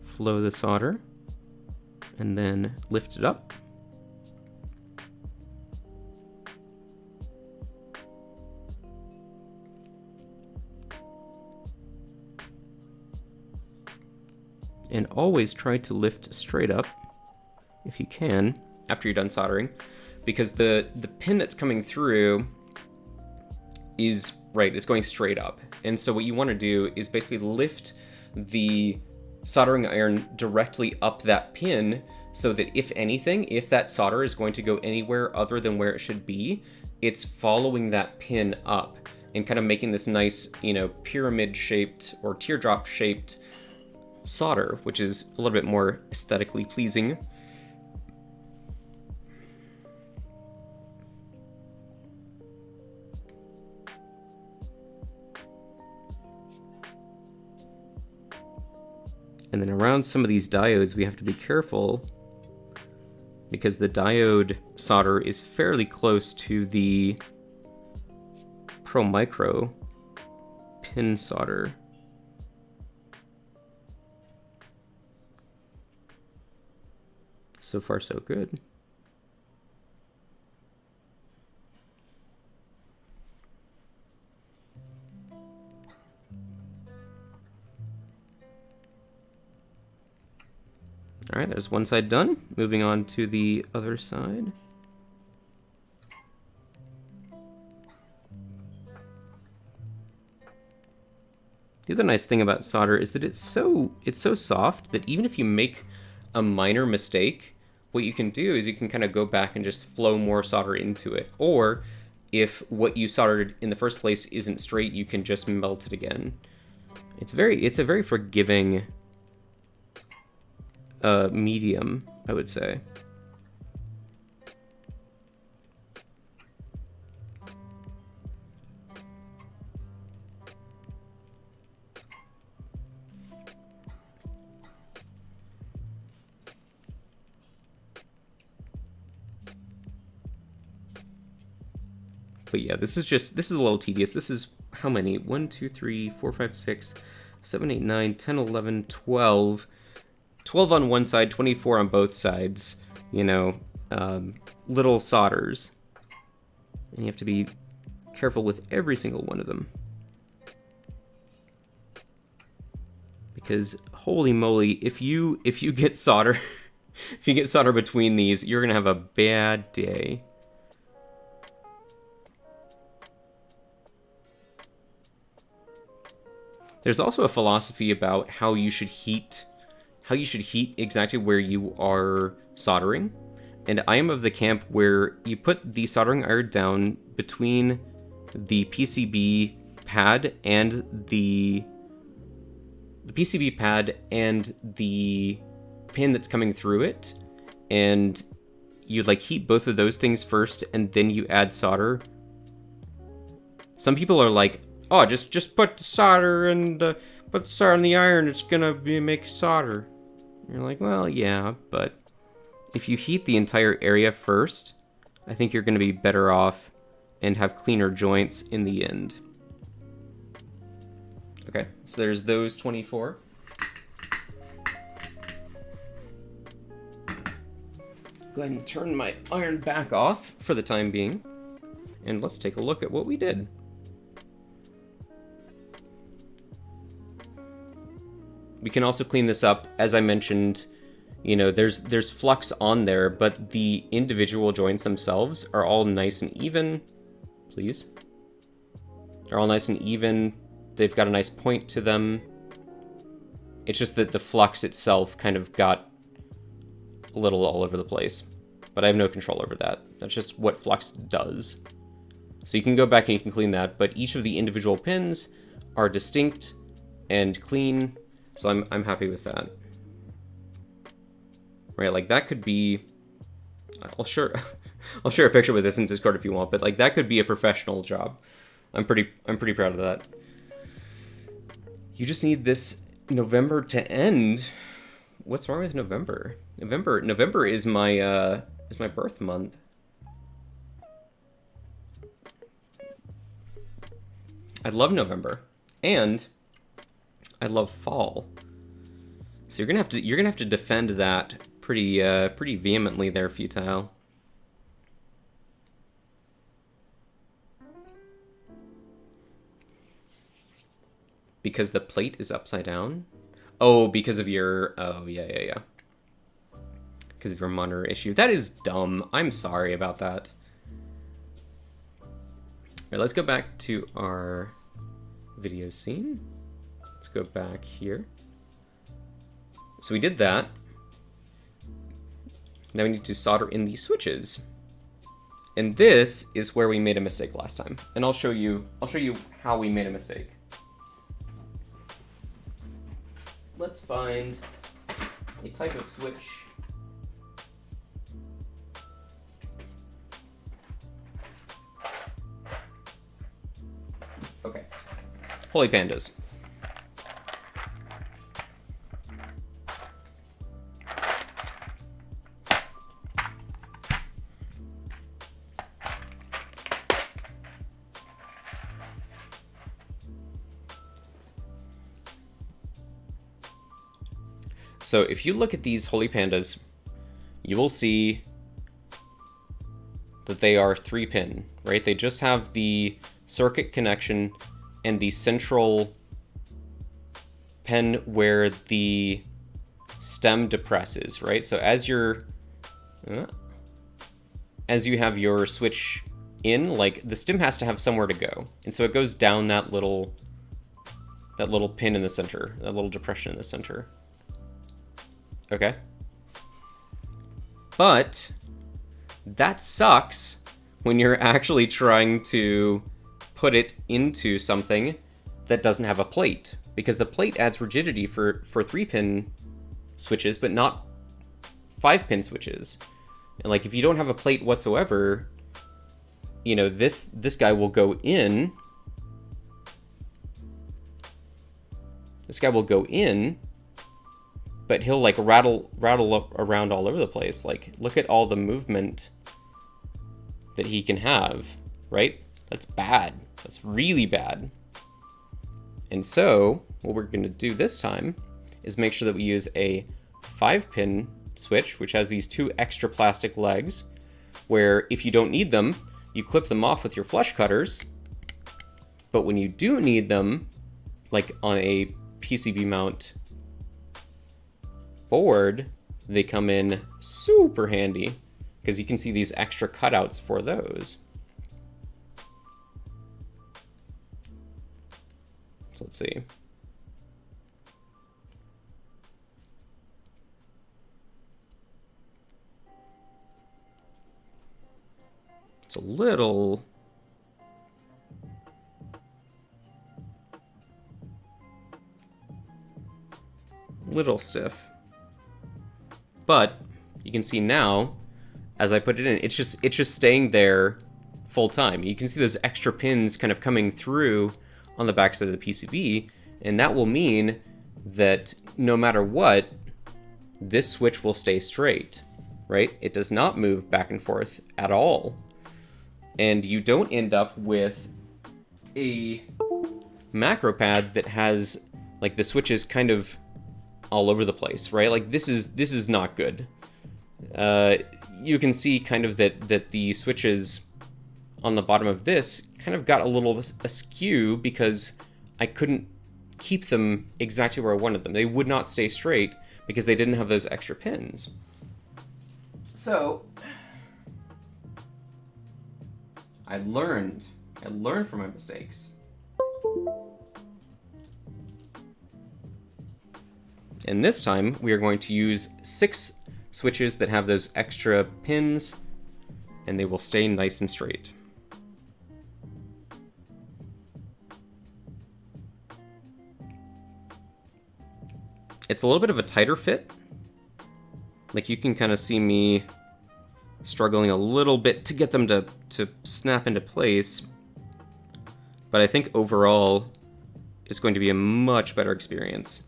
flow the solder, and then lift it up. And always try to lift straight up, if you can, after you're done soldering, because the pin that's coming through is going straight up. And so what you want to do is basically lift the soldering iron directly up that pin, so that if anything, if that solder is going to go anywhere other than where it should be, it's following that pin up and kind of making this nice, you know, pyramid shaped or teardrop shaped solder, which is a little bit more aesthetically pleasing. And then around some of these diodes, we have to be careful because the diode solder is fairly close to the Pro Micro pin solder. So far, so good. All right, there's one side done. Moving on to the other side. The other nice thing about solder is that it's so soft that even if you make a minor mistake, what you can do is you can kind of go back and just flow more solder into it. Or if what you soldered in the first place isn't straight, you can just melt it again. It's a very forgiving medium, I would say. But yeah, this is a little tedious. This is how many? 1, 2, 3, 4, 5, 6, 7, 8, 9, 10, 11, 12. 12 on one side, 24 on both sides, you know, little solders. And you have to be careful with every single one of them. Because holy moly, if you get solder, if you get solder between these, you're gonna have a bad day. There's also a philosophy about how you should heat exactly where you are soldering. And I am of the camp where you put the soldering iron down between the PCB pad and the PCB pad and the pin that's coming through it. And you like heat both of those things first and then you add solder. Some people are like, oh, just put the solder and put the solder in the iron, it's gonna make solder. You're like, well, yeah, but if you heat the entire area first, I think you're gonna be better off and have cleaner joints in the end. Okay, so there's those 24. Go ahead and turn my iron back off for the time being, and let's take a look at what we did. We can also clean this up. As I mentioned, you know, there's flux on there, but the individual joints themselves are all nice and even. Please. They're all nice and even. They've got a nice point to them. It's just that the flux itself kind of got a little all over the place. But I have no control over that. That's just what flux does. So you can go back and you can clean that, but each of the individual pins are distinct and clean. So I'm happy with that. Right, like that could be, I'll share a picture with this in Discord if you want, but like that could be a professional job. I'm pretty proud of that. You just need this November to end. What's wrong with November? November is my birth month. I love November. And I love fall. So you're gonna have to defend that pretty vehemently there, Futile. Because the plate is upside down? Oh, because of your... Oh, yeah. Because of your monitor issue. That is dumb. I'm sorry about that. Alright, let's go back to our video scene. Let's go back here. So we did that. Now we need to solder in the switches. And this is where we made a mistake last time. And I'll show you how we made a mistake. Let's find a type of switch. Okay. Holy pandas. So if you look at these Holy Pandas, you will see that they are 3-pin, right? They just have the circuit connection and the central pin where the stem depresses, right? So as you have your switch in, like the stem has to have somewhere to go. And so it goes down that little pin in the center, that little depression in the center. Okay. But that sucks when you're actually trying to put it into something that doesn't have a plate, because the plate adds rigidity for 3-pin switches, but not 5-pin switches. And like if you don't have a plate whatsoever, you know, this guy will go in. This guy will go in, but he'll like rattle up around all over the place. Like look at all the movement that he can have, right? That's bad. That's really bad. And so what we're going to do this time is make sure that we use a 5-pin switch, which has these 2 extra plastic legs, where if you don't need them, you clip them off with your flush cutters. But when you do need them, like on a PCB mount board, they come in super handy because you can see these extra cutouts for those. So let's see. It's a little stiff, but you can see now as I put it in, it's just staying there full time. You can see those extra pins kind of coming through on the backside of the PCB, and that will mean that no matter what, this switch will stay straight, right? It does not move back and forth at all. And you don't end up with a Macropad that has like the switches kind of all over the place, right? Like this is not good. You can see kind of that the switches on the bottom of this kind of got a little askew because I couldn't keep them exactly where I wanted them. They would not stay straight because they didn't have those extra pins. So I learned from my mistakes. And this time we are going to use 6 switches that have those extra pins, and they will stay nice and straight. It's a little bit of a tighter fit. Like you can kind of see me struggling a little bit to get them to snap into place. But I think overall it's going to be a much better experience.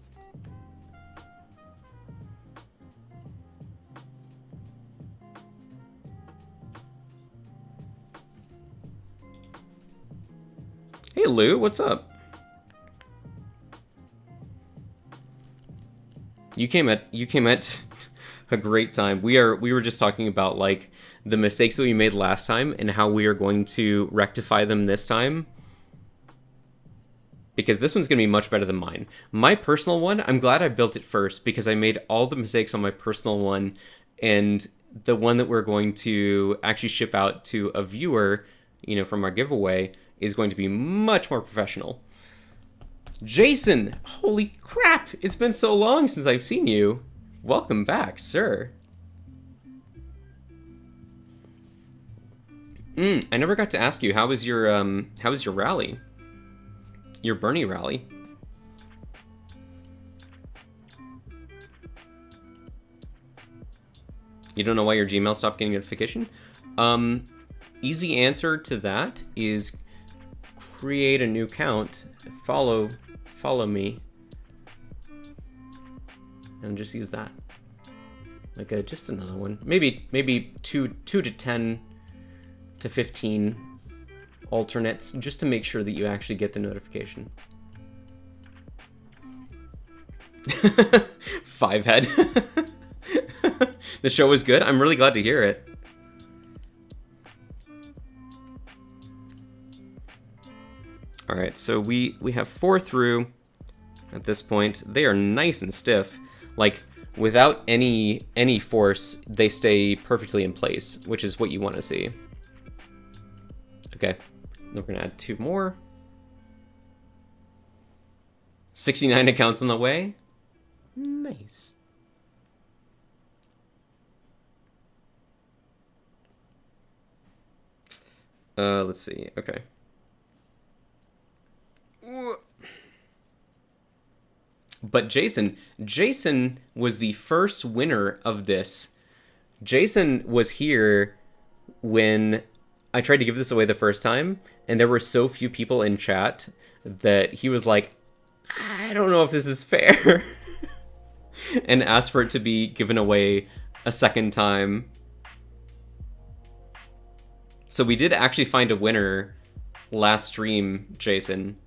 Hey Lou, what's up? You came at a great time. We were just talking about like the mistakes that we made last time and how we are going to rectify them this time. Because this one's going to be much better than mine. My personal one, I'm glad I built it first because I made all the mistakes on my personal one, and the one that we're going to actually ship out to a viewer, you know, from our giveaway is going to be much more professional. Jason, holy crap, it's been so long since I've seen you. Welcome back, sir. I never got to ask you, how was your rally? Your Bernie rally? You don't know why your Gmail stopped getting notification? Easy answer to that is create a new account, follow me, and just use that. Like just another one. Maybe 2 to 10 to 15 alternates, just to make sure that you actually get the notification. Five head. The show was good. I'm really glad to hear it. All right, so we have 4 through at this point. They are nice and stiff. Like, without any force, they stay perfectly in place, which is what you want to see. Okay, we're gonna add 2 more. 69 accounts on the way. Nice. Let's see. Okay. But Jason was the first winner of this. Jason was here when I tried to give this away the first time, and there were so few people in chat that he was like, I don't know if this is fair, and asked for it to be given away a second time. So we did actually find a winner last stream, Jason,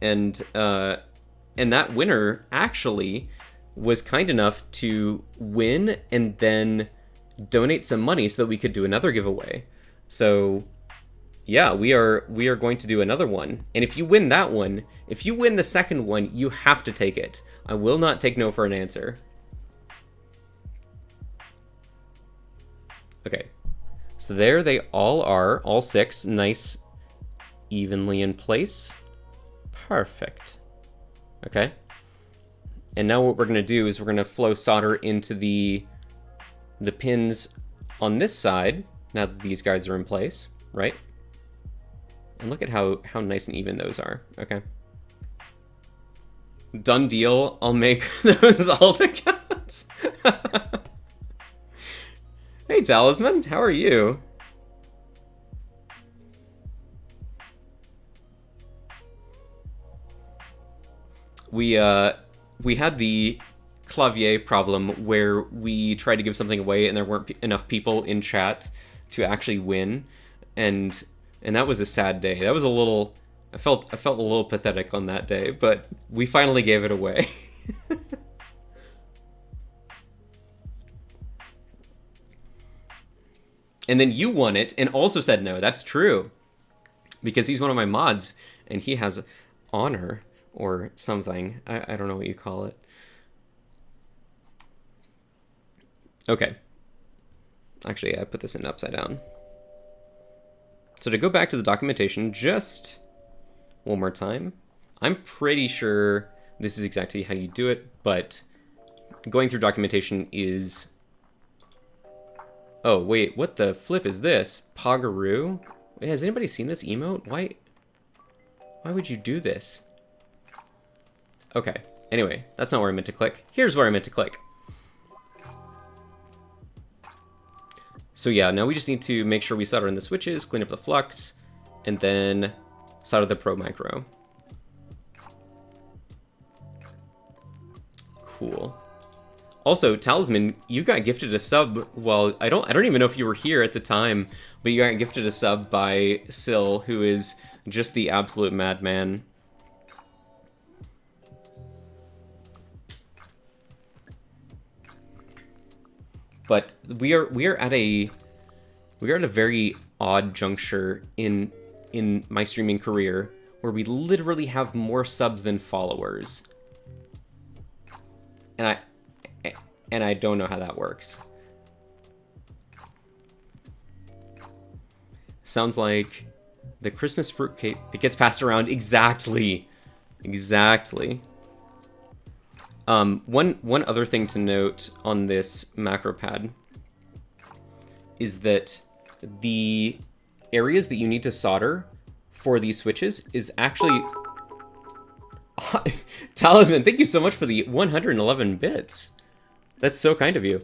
and that winner actually was kind enough to win and then donate some money so that we could do another giveaway. So yeah, we are going to do another one. And if you win that one, if you win the second one, you have to take it. I will not take no for an answer. Okay. So there they all are, all 6, nice, evenly in place. Perfect. Okay. And now what we're going to do is we're going to flow solder into the pins on this side, now that these guys are in place, right? And look at how nice and even those are, okay? Done deal, I'll make those alt accounts. Hey, Talisman, how are you? We had the clavier problem where we tried to give something away and there weren't enough people in chat to actually win, and that was a sad day. That was a little, I felt a little pathetic on that day, but we finally gave it away. And then you won it and also said no. That's true. Because he's one of my mods and he has honor or something. I don't know what you call it. Okay. Actually, I put this in upside down. So to go back to the documentation just one more time, I'm pretty sure this is exactly how you do it, but going through documentation is... Oh, wait, what the flip is this? Pogaroo? Wait, has anybody seen this emote? Why would you do this? Okay, anyway, that's not where I meant to click. Here's where I meant to click. So yeah, now we just need to make sure we solder in the switches, clean up the flux, and then solder the Pro Micro. Cool. Also, Talisman, you got gifted a sub. Well, I don't even know if you were here at the time, but you got gifted a sub by Syl, who is just the absolute madman. But we are at a very odd juncture in my streaming career where we literally have more subs than followers. And I don't know how that works. Sounds like the Christmas fruitcake that gets passed around. Exactly. Exactly. One other thing to note on this Macropad is that the areas that you need to solder for these switches is actually... Talisman, thank you so much for the 111 bits. That's so kind of you.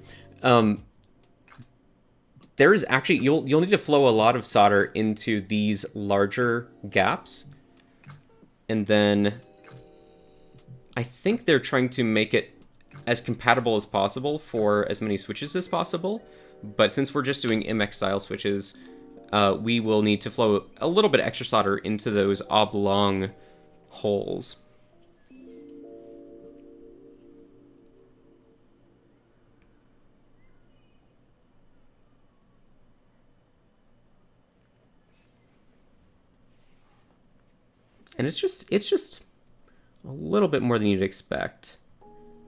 There is actually, you'll need to flow a lot of solder into these larger gaps. And then I think they're trying to make it as compatible as possible for as many switches as possible. But since we're just doing MX style switches, we will need to flow a little bit extra solder into those oblong holes. And it's just a little bit more than you'd expect.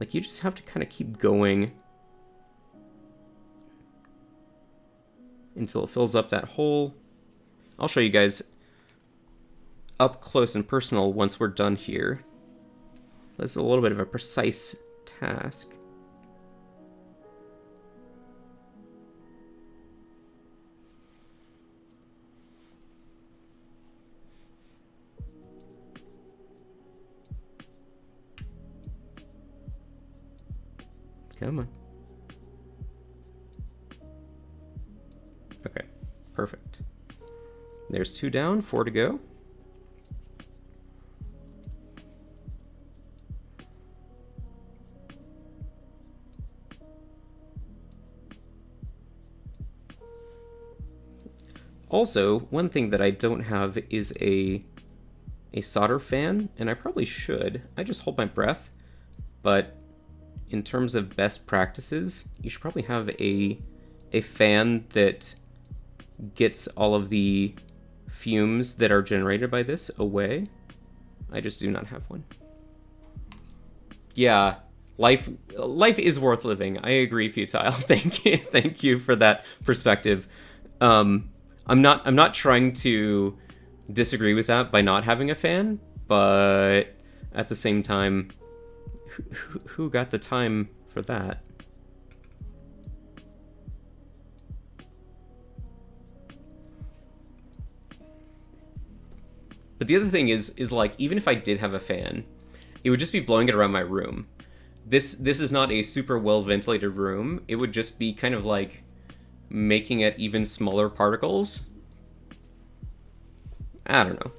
Like, you just have to kind of keep going until it fills up that hole. I'll show you guys up close and personal once we're done here. That's a little bit of a precise task. Come on. Okay, perfect. There's 2 down, 4 to go. Also, one thing that I don't have is a solder fan, and I probably should. I just hold my breath, but in terms of best practices, you should probably have a fan that gets all of the fumes that are generated by this away. I just do not have one. Yeah, life is worth living. I agree, Futile. Thank you for that perspective. I'm not trying to disagree with that by not having a fan, but at the same time, who got the time for that? But the other thing is like, even if I did have a fan, it would just be blowing it around my room. This is not a super well ventilated room. It would just be kind of like making it even smaller particles. I don't know.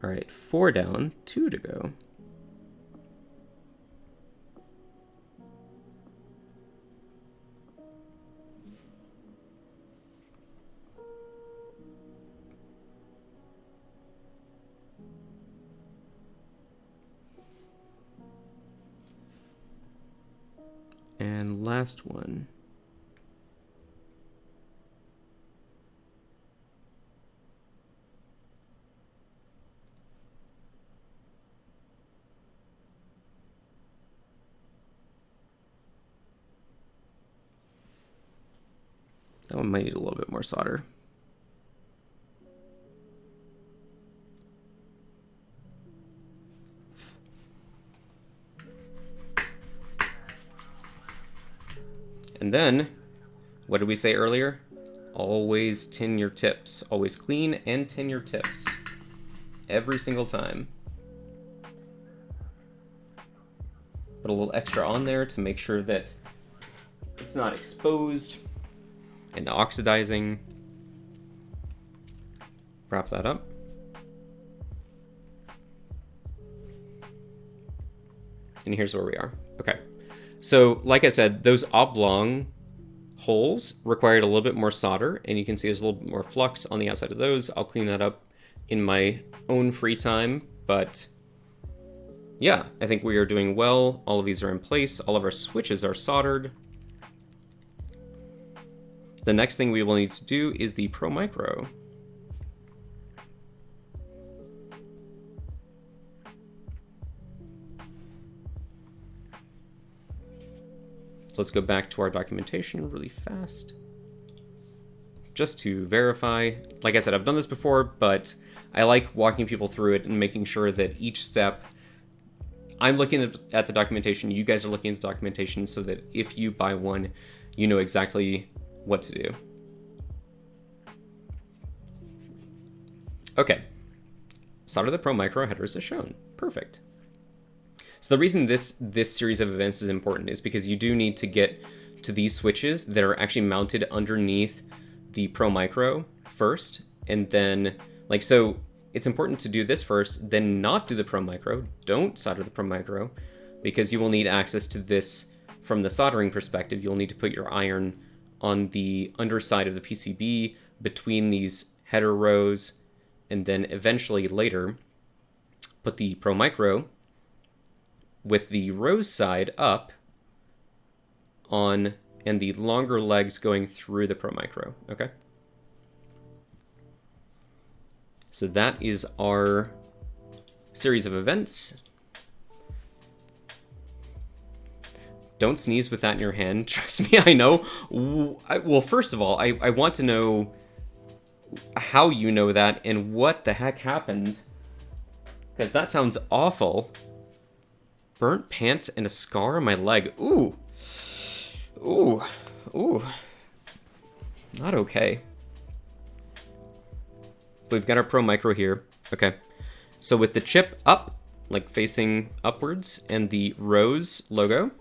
All right, 4 down, 2 to go. And last one. That one might need a little bit more solder. And then, what did we say earlier? Always tin your tips. Always clean and tin your tips. Every single time. Put a little extra on there to make sure that it's not exposed and oxidizing. Wrap that up. And here's where we are. Okay. So, like I said, those oblong holes required a little bit more solder, and you can see there's a little bit more flux on the outside of those. I'll clean that up in my own free time, but yeah, I think we are doing well. All of these are in place. All of our switches are soldered. The next thing we will need to do is the Pro Micro. So let's go back to our documentation really fast. Just to verify, like I said, I've done this before, but I like walking people through it and making sure that each step, I'm looking at the documentation, you guys are looking at the documentation, so that if you buy one, you know exactly what to do. Okay, solder the Pro Micro headers as shown. Perfect. So the reason this series of events is important is because you do need to get to these switches that are actually mounted underneath the Pro Micro first, and then, like, so it's important to do this first, then not do the Pro Micro. Don't solder the Pro Micro, because you will need access to this from the soldering perspective. You'll need to put your iron on the underside of the PCB between these header rows, and then eventually later put the Pro Micro with the rose side up on, and the longer legs going through the Pro Micro, okay? So that is our series of events. Don't sneeze with that in your hand. Trust me, I know. Well, first of all, I want to know how you know that and what the heck happened. Because that sounds awful. Burnt pants and a scar on my leg. Ooh. Ooh. Ooh. Not okay. We've got our Pro Micro here. Okay. So with the chip up, like facing upwards, and the rose logo,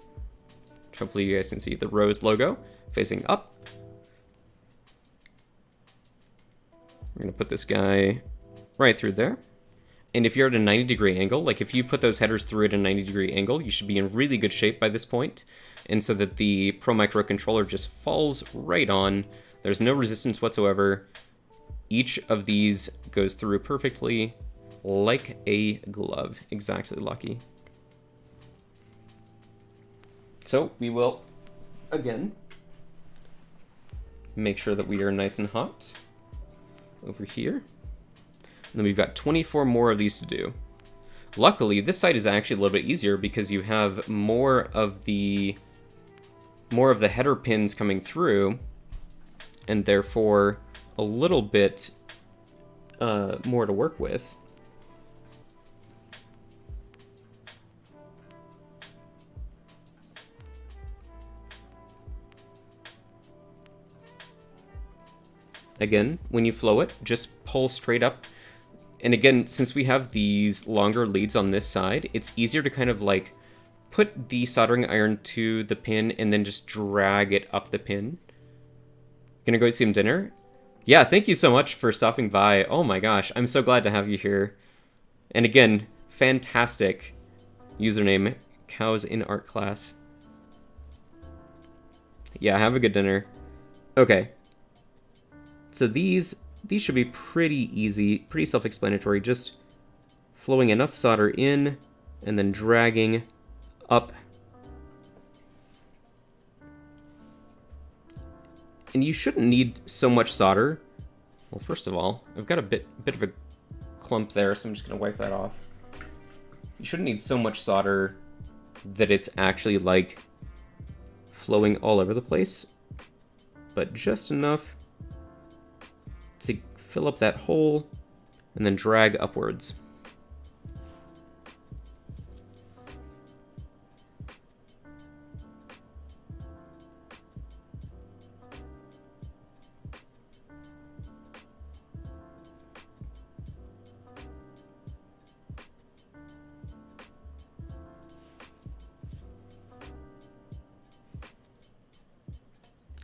hopefully you guys can see the rose logo facing up. We're going to put this guy right through there. And if you're at a 90-degree angle, like if you put those headers through at a 90-degree angle, you should be in really good shape by this point. And so that the Pro Micro controller just falls right on. There's no resistance whatsoever. Each of these goes through perfectly like a glove. Exactly lucky. So we will, again, make sure that we are nice and hot over here. And then we've got 24 more of these to do. Luckily, this side is actually a little bit easier because you have more of the header pins coming through, and therefore a little bit more to work with. Again, when you flow it, just pull straight up. And again, since we have these longer leads on this side, it's easier to kind of like put the soldering iron to the pin and then just drag it up the pin. Gonna go eat some dinner? Yeah, thank you so much for stopping by. Oh my gosh, I'm so glad to have you here. And again, fantastic username, Cows in Art Class. Yeah, have a good dinner. Okay. So these should be pretty easy, pretty self-explanatory, just flowing enough solder in and then dragging up. And you shouldn't need so much solder. Well, first of all, I've got a bit of a clump there, so I'm just gonna wipe that off. You shouldn't need so much solder that it's actually like flowing all over the place, but just enough to fill up that hole and then drag upwards.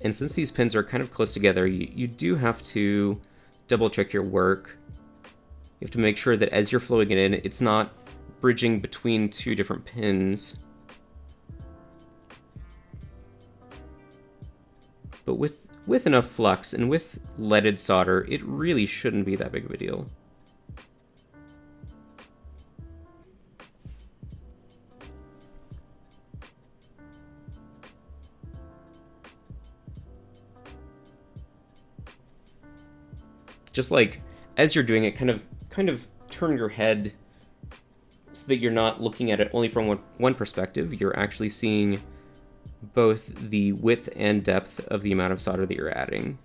And since these pins are kind of close together, you do have to double check your work. You have to make sure that as you're flowing it in, it's not bridging between two different pins. But with enough flux and with leaded solder, it really shouldn't be that big of a deal. Just like as you're doing it, kind of turn your head so that you're not looking at it only from one perspective. You're actually seeing both the width and depth of the amount of solder that you're adding.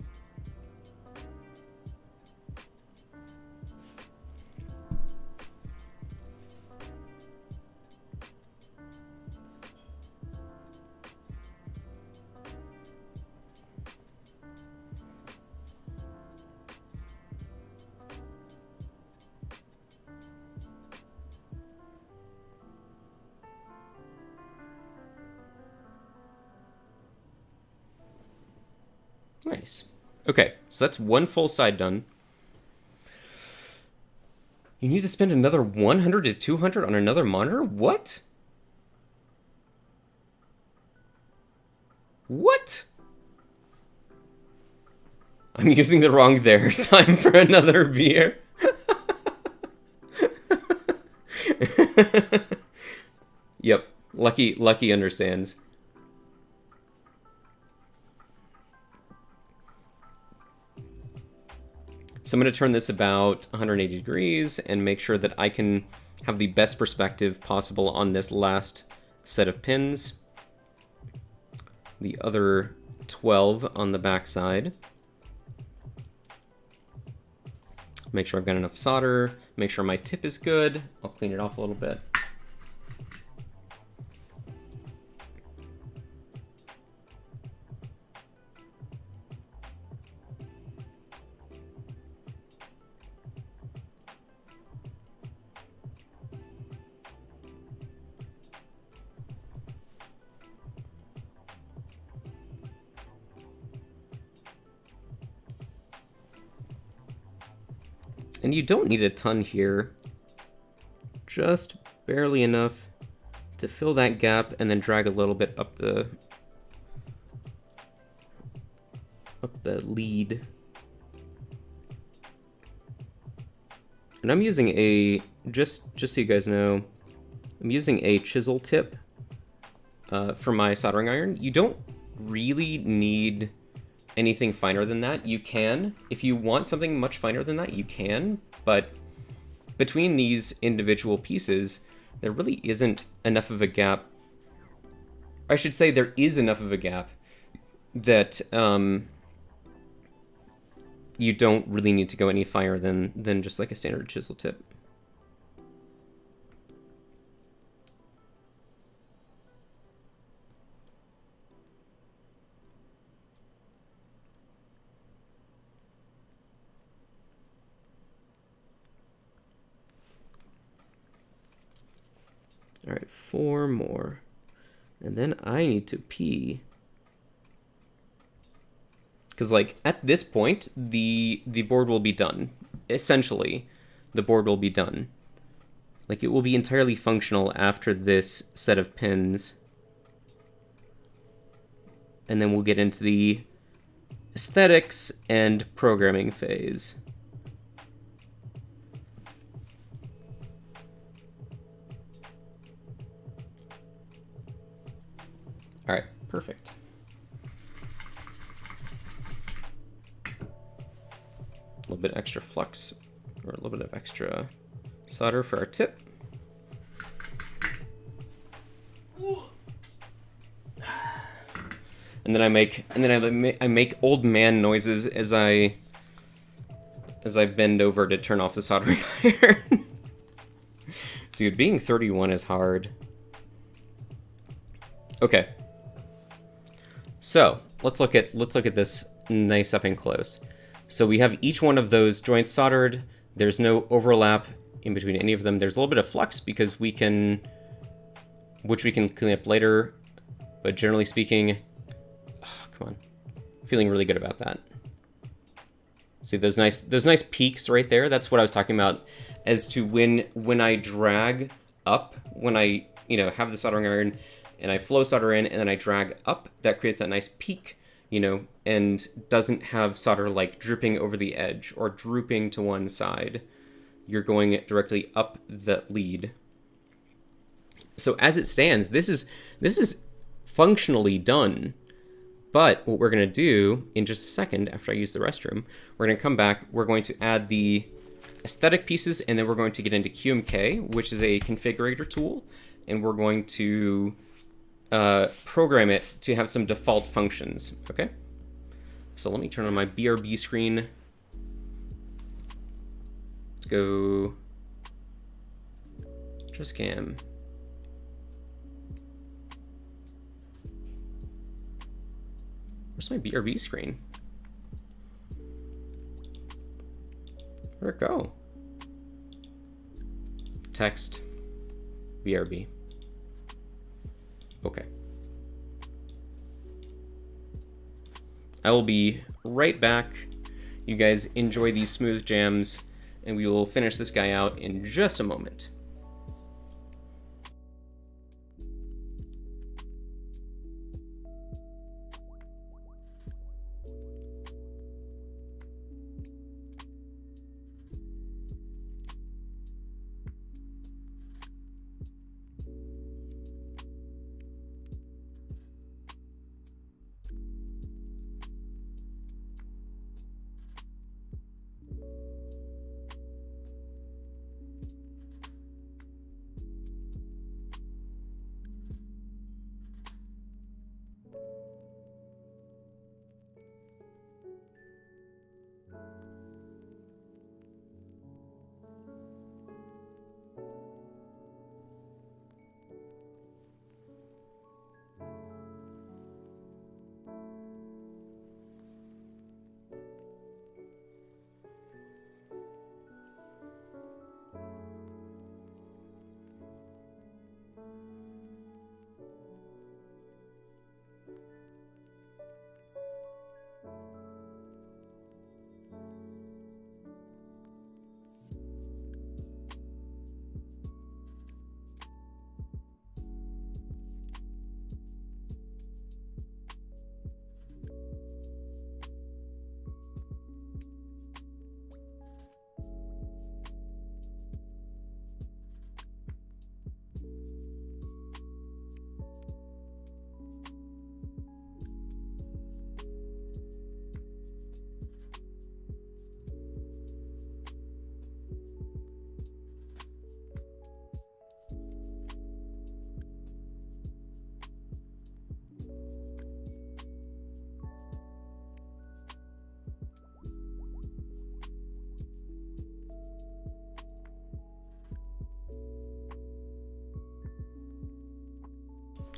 Nice. Okay, so that's one full side done. You need to spend another 100 to 200 on another monitor? What? What? I'm using the wrong there. Time for another beer. Yep. Lucky understands. So I'm going to turn this about 180 degrees and make sure that I can have the best perspective possible on this last set of pins. The other 12 on the back side. Make sure I've got enough solder. Make sure my tip is good. I'll clean it off a little bit. And you don't need a ton here, just barely enough to fill that gap and then drag a little bit up the lead. And I'm using a, just so you guys know, I'm using a chisel tip for my soldering iron. You don't really need anything finer than that. You can. If you want something much finer than that, you can. But between these individual pieces, there really isn't enough of a gap. I should say there is enough of a gap that you don't really need to go any finer than just like a standard chisel tip. All right, 4 more. And then I need to pee. Because, like, at this point, the board will be done. Essentially, the board will be done. Like, it will be entirely functional after this set of pins. And then we'll get into the aesthetics and programming phase. All right, perfect. A little bit extra flux, or a little bit of extra solder for our tip. And then I make old man noises as I bend over to turn off the soldering iron. Dude, being 31 is hard. Okay. So let's look at this nice up and close. So we have each one of those joints soldered. There's no overlap in between any of them. There's a little bit of flux because which we can clean up later. But generally speaking, come on, feeling really good about that. See those nice peaks right there. That's what I was talking about as to when I drag up, when I have the soldering iron and I flow solder in and then I drag up, that creates that nice peak, and doesn't have solder like dripping over the edge or drooping to one side. You're going directly up the lead. So as it stands, this is functionally done. But what we're going to do in just a second, after I use the restroom, we're going to come back, we're going to add the aesthetic pieces, and then we're going to get into QMK, which is a configurator tool, and we're going to program it to have some default functions, okay? So let me turn on my BRB screen. Let's go JustCam. Where's my BRB screen? Where'd it go? Text, BRB. Okay. I will be right back. You guys enjoy these smooth jams, and we will finish this guy out in just a moment.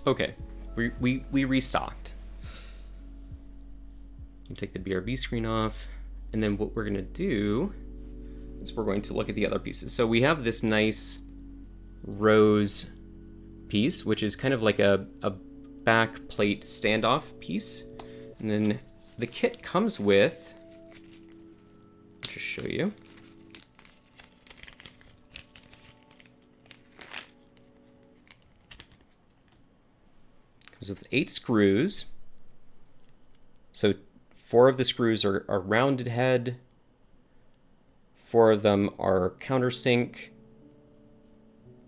Okay, we restocked. Take the BRB screen off, and then what we're gonna do is we're going to look at the other pieces. So we have this nice rose piece, which is kind of like a back plate standoff piece. And then the kit comes with, I'll just show you. Comes with 8 screws. So 4 of the screws are rounded head. 4 of them are countersink.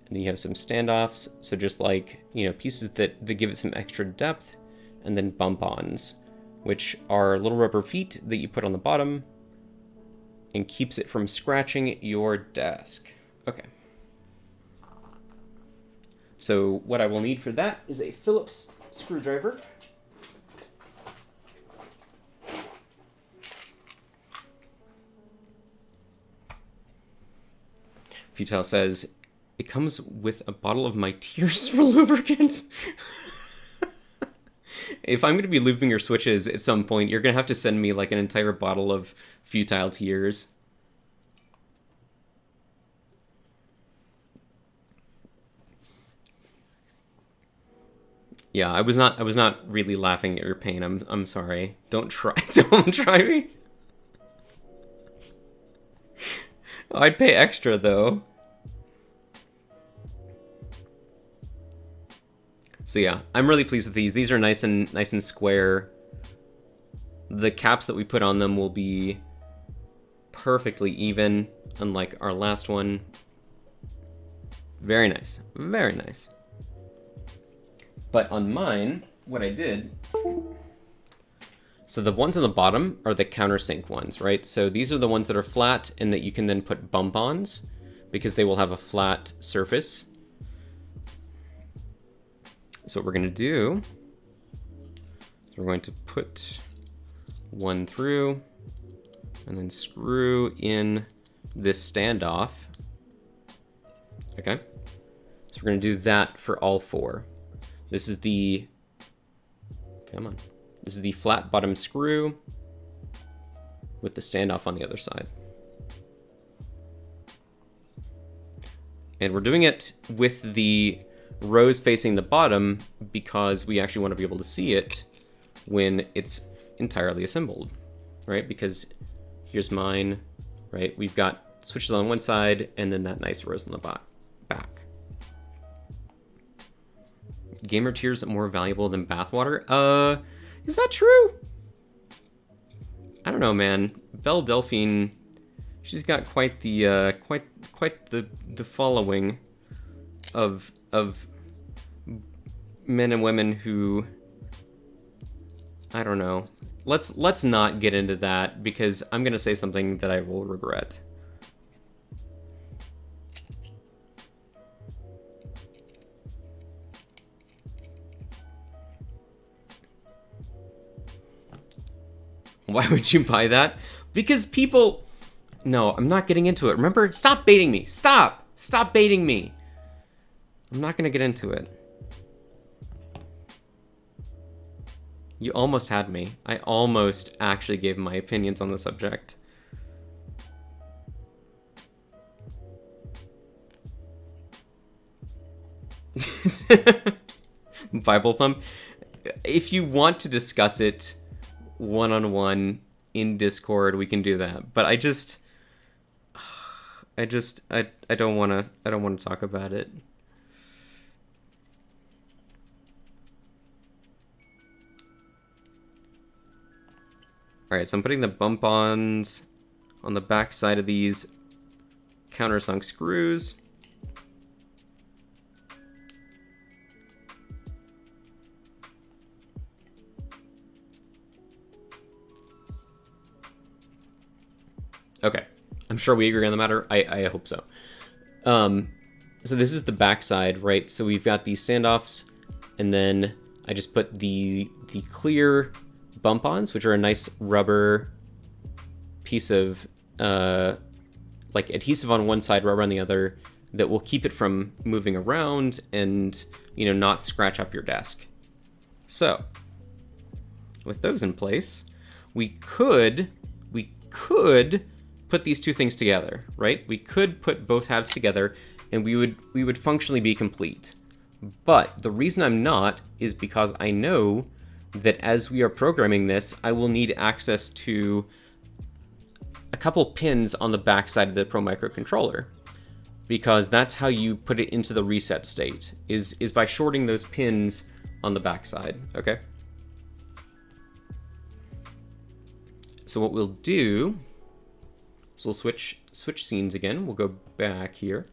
And then you have some standoffs. So just like, you know, pieces that give it some extra depth. And then bump-ons, which are little rubber feet that you put on the bottom and keeps it from scratching your desk. Okay. So what I will need for that is a Phillips screwdriver. Futile says, it comes with a bottle of my tears for lubricant. If I'm going to be looping your switches at some point, you're going to have to send me like an entire bottle of Futile tears. Yeah, I was not really laughing at your pain. I'm sorry. Don't try me. I'd pay extra though. So yeah, I'm really pleased with these. These are nice and square. The caps that we put on them will be perfectly even, unlike our last one. Very nice. Very nice. But on mine, what I did, so the ones on the bottom are the countersink ones, right? So these are the ones that are flat and that you can then put bump-ons because they will have a flat surface. So what we're going to do is we're going to put one through and then screw in this standoff. Okay. So we're going to do that for all 4. This is the, come on. This is the flat bottom screw with the standoff on the other side. And we're doing it with the rose facing the bottom because we actually want to be able to see it when it's entirely assembled, right? Because here's mine, right? We've got switches on one side and then that nice rose on the back. Gamer tears more valuable than bathwater? Is that true? I don't know, man. Belle Delphine, she's got quite the quite the following of men and women who, I don't know. Let's not get into that because I'm gonna say something that I will regret. Why would you buy that? Because people... No, I'm not getting into it. Remember? Stop baiting me. Stop! Stop baiting me. I'm not gonna get into it. You almost had me. I almost actually gave my opinions on the subject. Bible thump. If you want to discuss it one-on-one in Discord, we can do that. But I don't want to talk about it. All right, so I'm putting the bump-ons on the back side of these countersunk screws. Okay, I'm sure we agree on the matter. I hope so. So this is the back side, right? So we've got these standoffs, and then I just put the clear bump-ons, which are a nice rubber piece of like adhesive on one side, rubber on the other, that will keep it from moving around and, you know, not scratch up your desk. So with those in place, we could put these two things together, right? We could put both halves together and we would functionally be complete. But the reason I'm not is because I know that as we are programming this, I will need access to a couple pins on the back side of the Pro microcontroller, because that's how you put it into the reset state, is by shorting those pins on the back side, okay? So what we'll do is we'll switch scenes again. We'll go back here.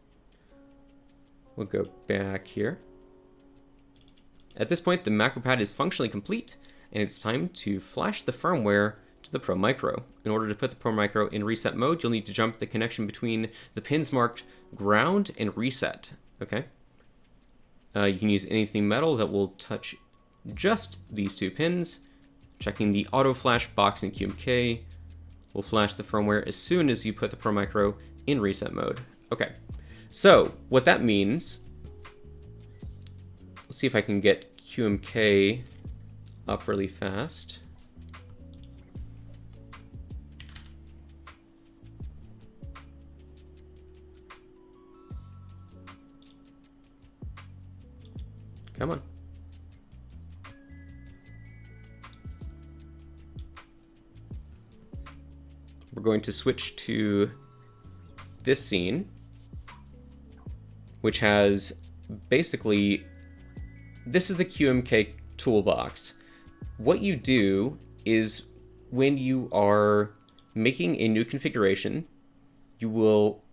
We'll go back here. At this point, the Macropad is functionally complete, and it's time to flash the firmware to the Pro Micro. In order to put the Pro Micro in reset mode, you'll need to jump the connection between the pins marked ground and reset, okay? You can use anything metal that will touch just these two pins. Checking the auto flash box in QMK will flash the firmware as soon as you put the Pro Micro in reset mode. Okay, so what that means, let's see if I can get QMK up really fast. Come on. We're going to switch to this scene, which has basically, this is the QMK toolbox. What you do is when you are making a new configuration, you will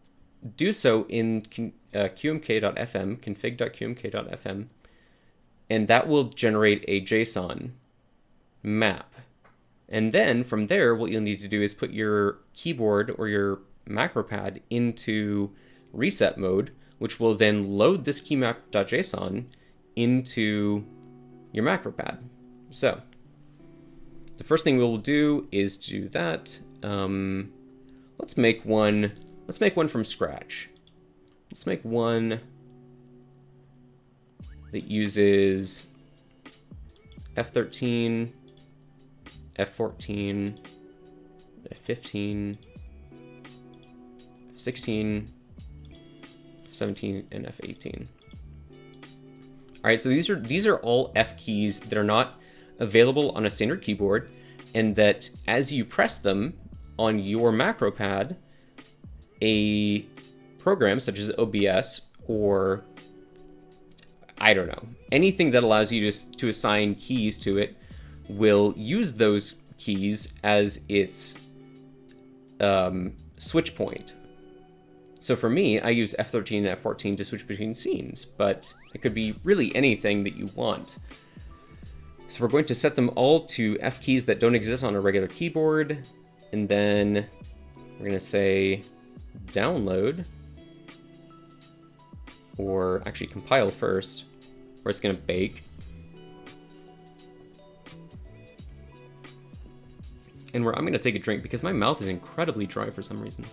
do so in qmk.fm, config.qmk.fm, and that will generate a JSON map. And then from there, what you'll need to do is put your keyboard or your Macropad into reset mode, which will then load this keymap.json into your Macropad. So the first thing we will do is do that. Let's make one from scratch. Let's make one that uses F13, F14, F15, F16, F17, and F18. All right, so these are all F keys that are not available on a standard keyboard, and that as you press them on your Macropad, a program such as OBS or I don't know, anything that allows you to assign keys to it will use those keys as its switch point. So for me, I use F13 and F14 to switch between scenes, but it could be really anything that you want. So we're going to set them all to F keys that don't exist on a regular keyboard, and then we're going to say download, or actually compile first, or it's going to bake. And I'm going to take a drink because my mouth is incredibly dry for some reason.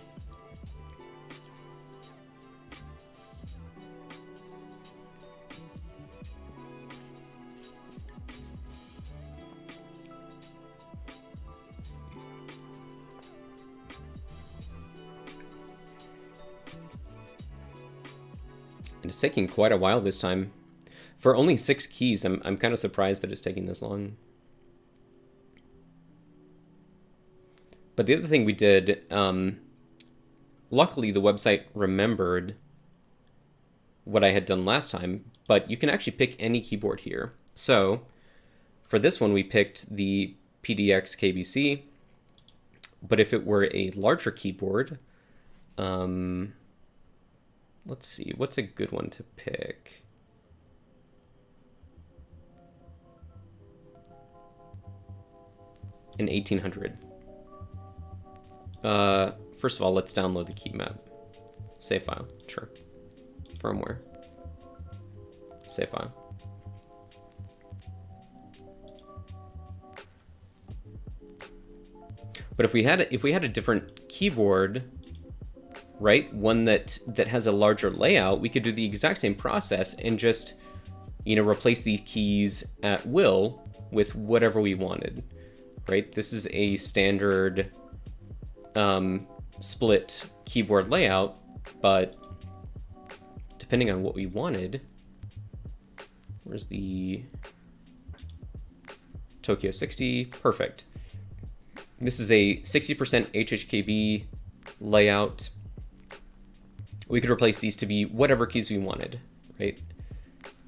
And it's taking quite a while this time. For only 6 keys, I'm kind of surprised that it's taking this long. But the other thing we did, luckily the website remembered what I had done last time, but you can actually pick any keyboard here. So for this one, we picked the PDXKBC, but if it were a larger keyboard, let's see, what's a good one to pick? An 1800. First of all, let's download the key map. Save file, sure. Firmware. Save file. But if we had a different keyboard, right, one that has a larger layout, we could do the exact same process and just, you know, replace these keys at will with whatever we wanted, right? This is a standard split keyboard layout, but depending on what we wanted, where's the Tokyo 60? Perfect. This is a 60% HHKB layout. We could replace these to be whatever keys we wanted, right?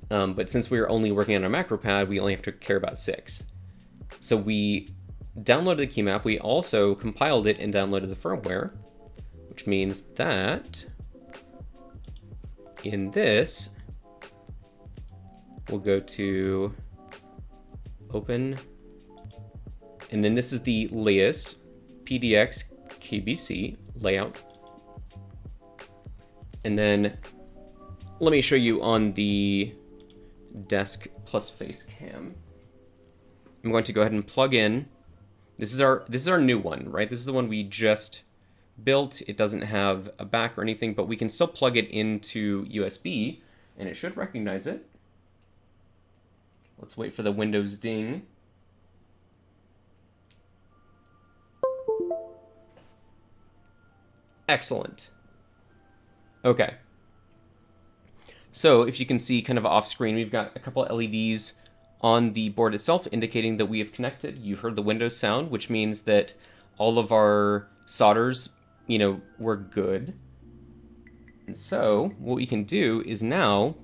But since we're only working on a Macropad, we only have to care about 6. So we downloaded the key map. We also compiled it and downloaded the firmware, which means that in this, we'll go to open, and then this is the latest PDXKBC layout. And then let me show you on the desk plus face cam. I'm going to go ahead and plug in. This is our new one, right? This is the one we just built. It doesn't have a back or anything, but we can still plug it into USB and it should recognize it. Let's wait for the Windows ding. Excellent. Okay. So if you can see kind of off screen, we've got a couple LEDs on the board itself indicating that we have connected. You heard the Windows sound, which means that all of our solders, you know, were good. And so what we can do is now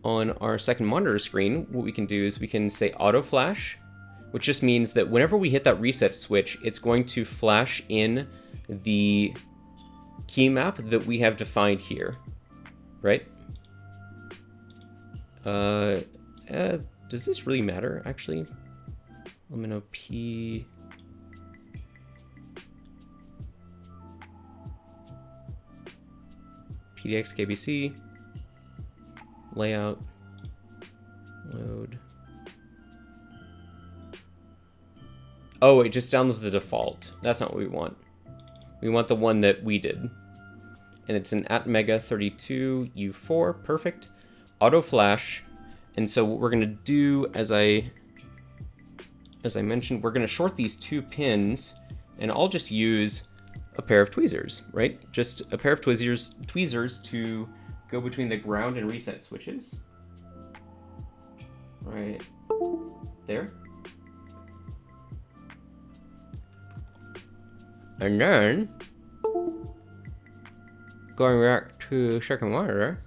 on our second monitor screen, what we can do is we can say auto flash, which just means that whenever we hit that reset switch, it's going to flash in the key map that we have defined here, right? Does this really matter, actually? Let me know PDXKBC, layout, load. Oh, it just downloads the default. That's not what we want. We want the one that we did. And it's an Atmega 32U4, perfect. Auto flash. And so what we're gonna do, as I mentioned, we're gonna short these 2 pins, and I'll just use a pair of tweezers, right? Just a pair of tweezers to go between the ground and reset switches. Right there. And then, going back to second monitor,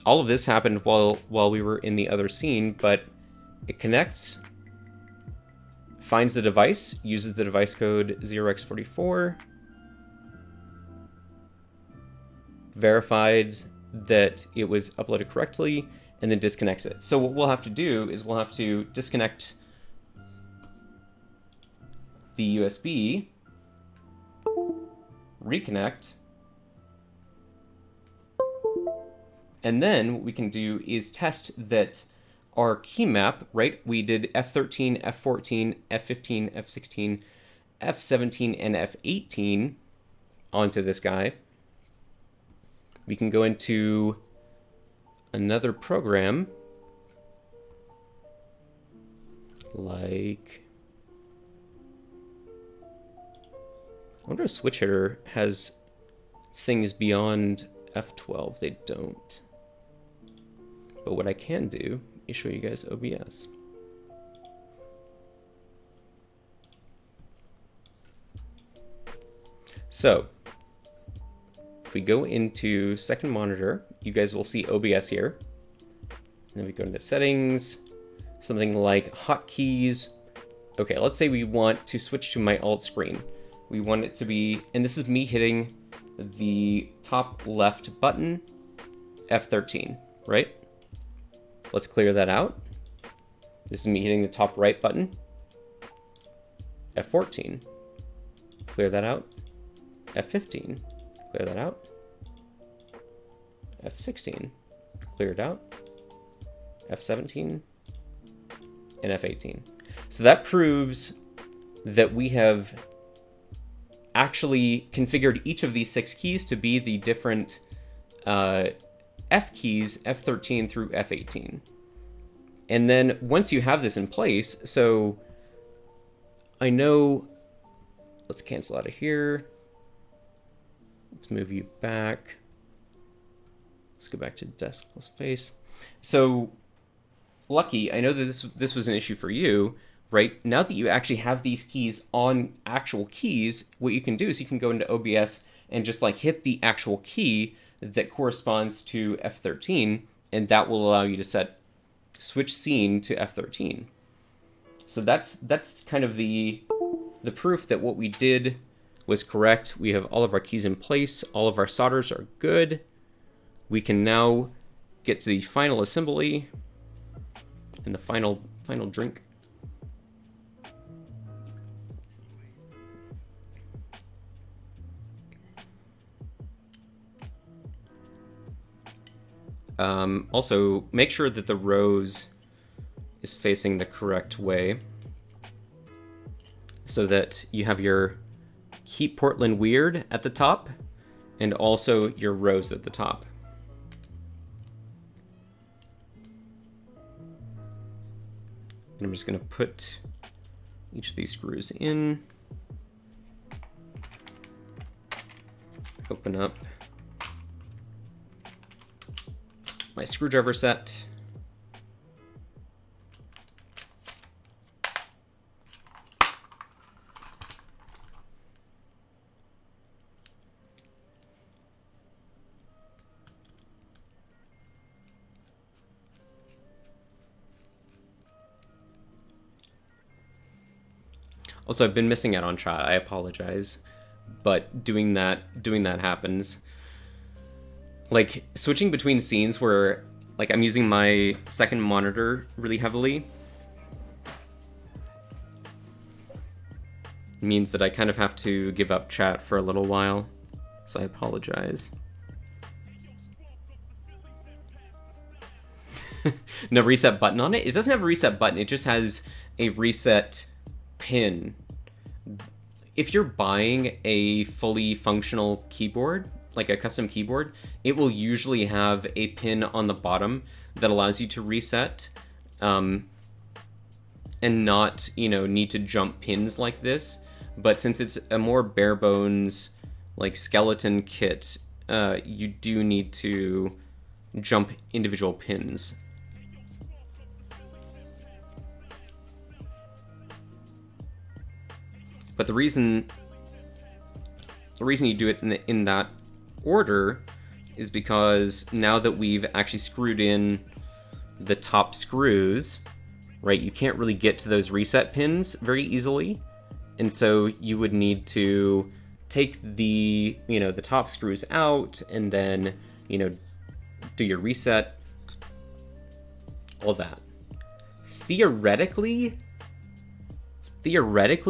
all of this happened while we were in the other scene, but it connects, finds the device, uses the device code 0x44, verified that it was uploaded correctly, and then disconnects it. So what we'll have to do is we'll have to disconnect the USB, reconnect, and then what we can do is test that our key map, right? We did F13, F14, F15, F16, F17, and F18 onto this guy. We can go into another program like, I wonder if switch hitter has things beyond F12 they don't. But what I can do is show you guys OBS. So, if we go into second monitor, you guys will see OBS here. And then we go into settings, something like hotkeys. Okay, let's say we want to switch to my alt screen. We want it to be, and this is me hitting the top left button, F13, right? Let's clear that out. This is me hitting the top right button, F14. Clear that out. F15. Clear that out. F16. Clear it out. F17. And F18. So that proves that we have actually configured each of these 6 keys to be the different F keys, F13 through F18. And then once you have this in place, so I know, let's cancel out of here. Let's move you back. Let's go back to desk plus face. So lucky, I know that this was an issue for you, right? Now that you actually have these keys on actual keys, what you can do is you can go into OBS and just like hit the actual key that corresponds to F13, and that will allow you to switch scene to F13. So that's kind of the proof that what we did was correct. We have all of our keys in place, all of our solders are good. We can now get to the final assembly and the final drink. Also, make sure that the rose is facing the correct way so that you have your Keep Portland Weird at the top and also your rose at the top. And I'm just going to put each of these screws in. Open up my screwdriver set. Also, I've been missing out on chat. I apologize, but doing that happens. Like switching between scenes where like I'm using my second monitor really heavily means that I kind of have to give up chat for a little while. So I apologize. No reset button on it? It doesn't have a reset button. It just has a reset pin. If you're buying a fully functional keyboard, like a custom keyboard, it will usually have a pin on the bottom that allows you to reset and not, need to jump pins like this. But since it's a more bare bones, like skeleton kit, you do need to jump individual pins. But the reason you do it in that order is because now that we've actually screwed in the top screws, right, you can't really get to those reset pins very easily. And so you would need to take the, the top screws out and then, do your reset, all that. Theoretically,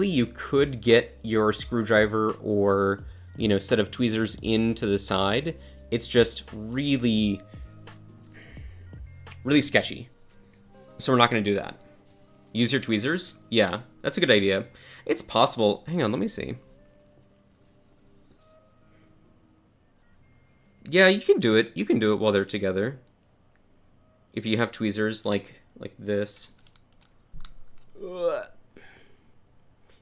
you could get your screwdriver or, set of tweezers into the side. It's just really, really sketchy. So we're not going to do that. Use your tweezers? Yeah, that's a good idea. It's possible. Hang on, let me see. Yeah, you can do it. You can do it while they're together. If you have tweezers like this. Ugh.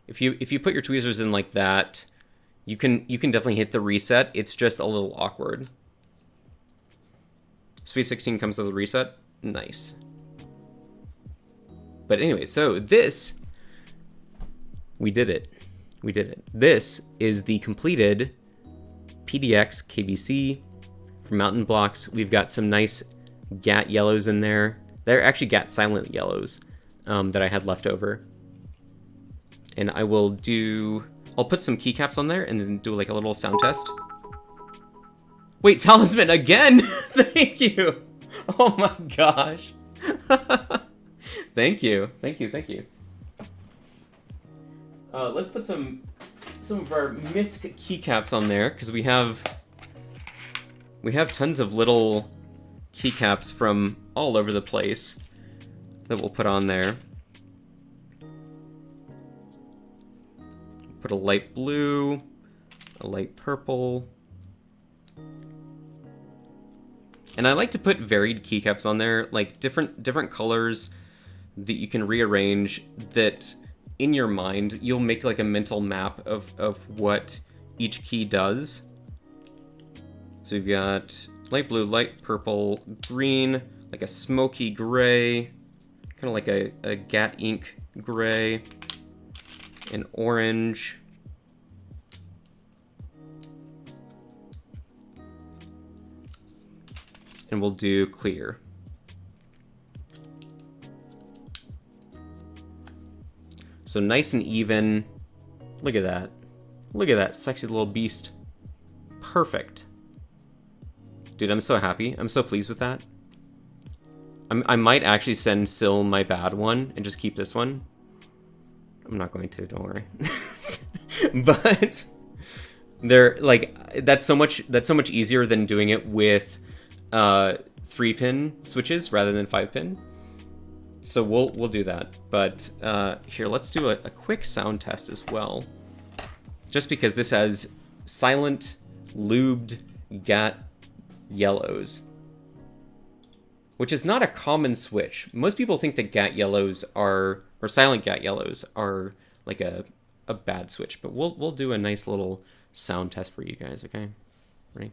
If you put your tweezers in like that, you can definitely hit the reset. It's just a little awkward. Sweet 16 comes with a reset. Nice. But anyway, so this, we did it. We did it. This is the completed PDXKBC for mountain blocks. We've got some nice GAT yellows in there. They're actually GAT silent yellows that I had left over. And I'll put some keycaps on there and then do like a little sound test. Wait, talisman again? Thank you. Oh my gosh. Thank you. Thank you. Thank you. Let's put some of our misc keycaps on there because we have tons of little keycaps from all over the place that we'll put on there. Put a light blue, a light purple. And I like to put varied keycaps on there, like different colors that you can rearrange, that in your mind you'll make like a mental map of what each key does. So we've got light blue, light purple, green, like a smoky gray, kind of like a GAT ink gray, and orange. And we'll do clear. So nice and even. Look at that. Look at that sexy little beast. Perfect. Dude, I'm so happy. I'm so pleased with that. I might actually send Syl my bad one and just keep this one. I'm not going to, don't worry. But they're like, that's so much easier than doing it with 3-pin switches rather than 5-pin. So we'll do that. But here, let's do a quick sound test as well. Just because this has silent, lubed GAT yellows, which is not a common switch. Most people think that GAT yellows are, or silent GAT yellows are like a bad switch. But we'll do a nice little sound test for you guys, okay? Ready?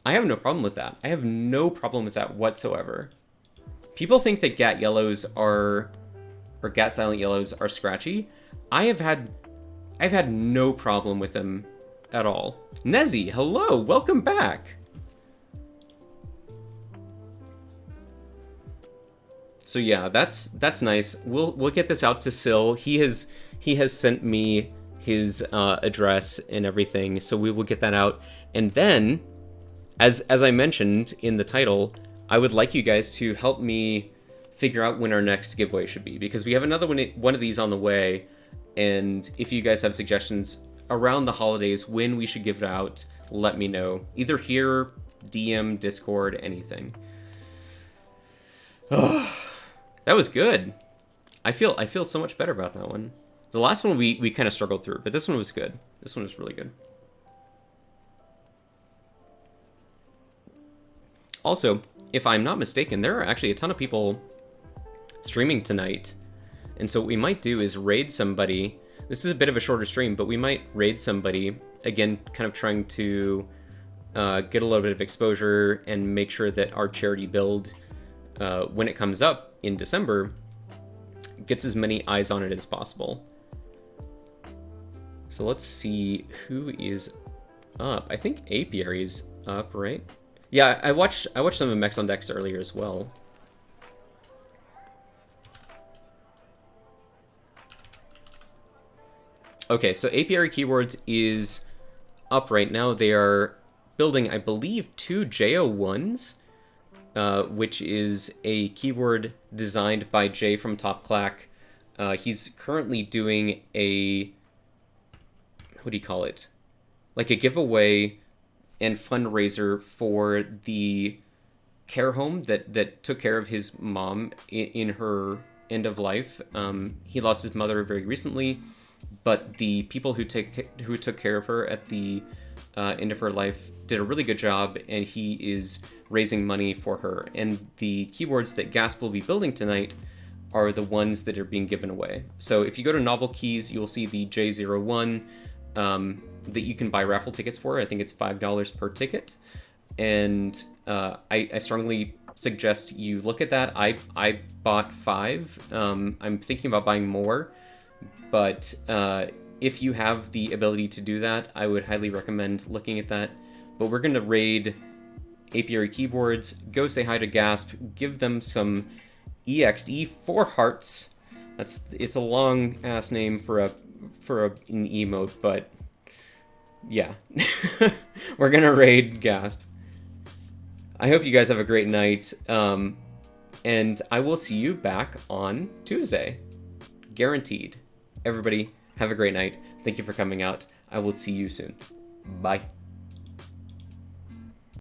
I have no problem with that. I have no problem with that whatsoever. People think that GAT yellows are, or GAT silent yellows are scratchy. I've had no problem with them at all. Nezzy, hello, welcome back. So yeah, that's nice. We'll get this out to Syl. He has sent me his address and everything, so we will get that out. And then, as I mentioned in the title, I would like you guys to help me figure out when our next giveaway should be, because we have another one of these on the way. And if you guys have suggestions around the holidays when we should give it out, let me know. Either here, DM, Discord, anything. That was good. I feel so much better about that one. The last one we kind of struggled through, but this one was good. This one was really good. Also, if I'm not mistaken, there are actually a ton of people streaming tonight. And so what we might do is raid somebody. This is a bit of a shorter stream, but we might raid somebody. Again, kind of trying to get a little bit of exposure and make sure that our charity build, when it comes up in December, gets as many eyes on it as possible. So let's see who is up. I think Apiary is up, right? Yeah, I watched some of Mex on Decks earlier as well. Okay, so Apiary Keyboards is up right now. They are building, I believe, 2 J01s, which is a keyboard designed by Jay from Top Clack. He's currently doing a, what do you call it? Like a giveaway and fundraiser for the care home that took care of his mom in her end of life. He lost his mother very recently, but the people who took care of her at the end of her life did a really good job, and he is raising money for her. And the keyboards that Gasp will be building tonight are the ones that are being given away. So if you go to Novel Keys, you'll see the J01 that you can buy raffle tickets for. I think it's $5 per ticket. And I strongly suggest you look at that. I bought 5. I'm thinking about buying more, but if you have the ability to do that, I would highly recommend looking at that. But we're going to raid Apiary Keyboards, go say hi to Gasp, give them some EXE 4 hearts. It's a long ass name for an emote, but yeah. We're gonna raid Gasp. I hope you guys have a great night, and I will see you back on Tuesday. Guaranteed. Everybody, have a great night. Thank you for coming out. I will see you soon. Bye.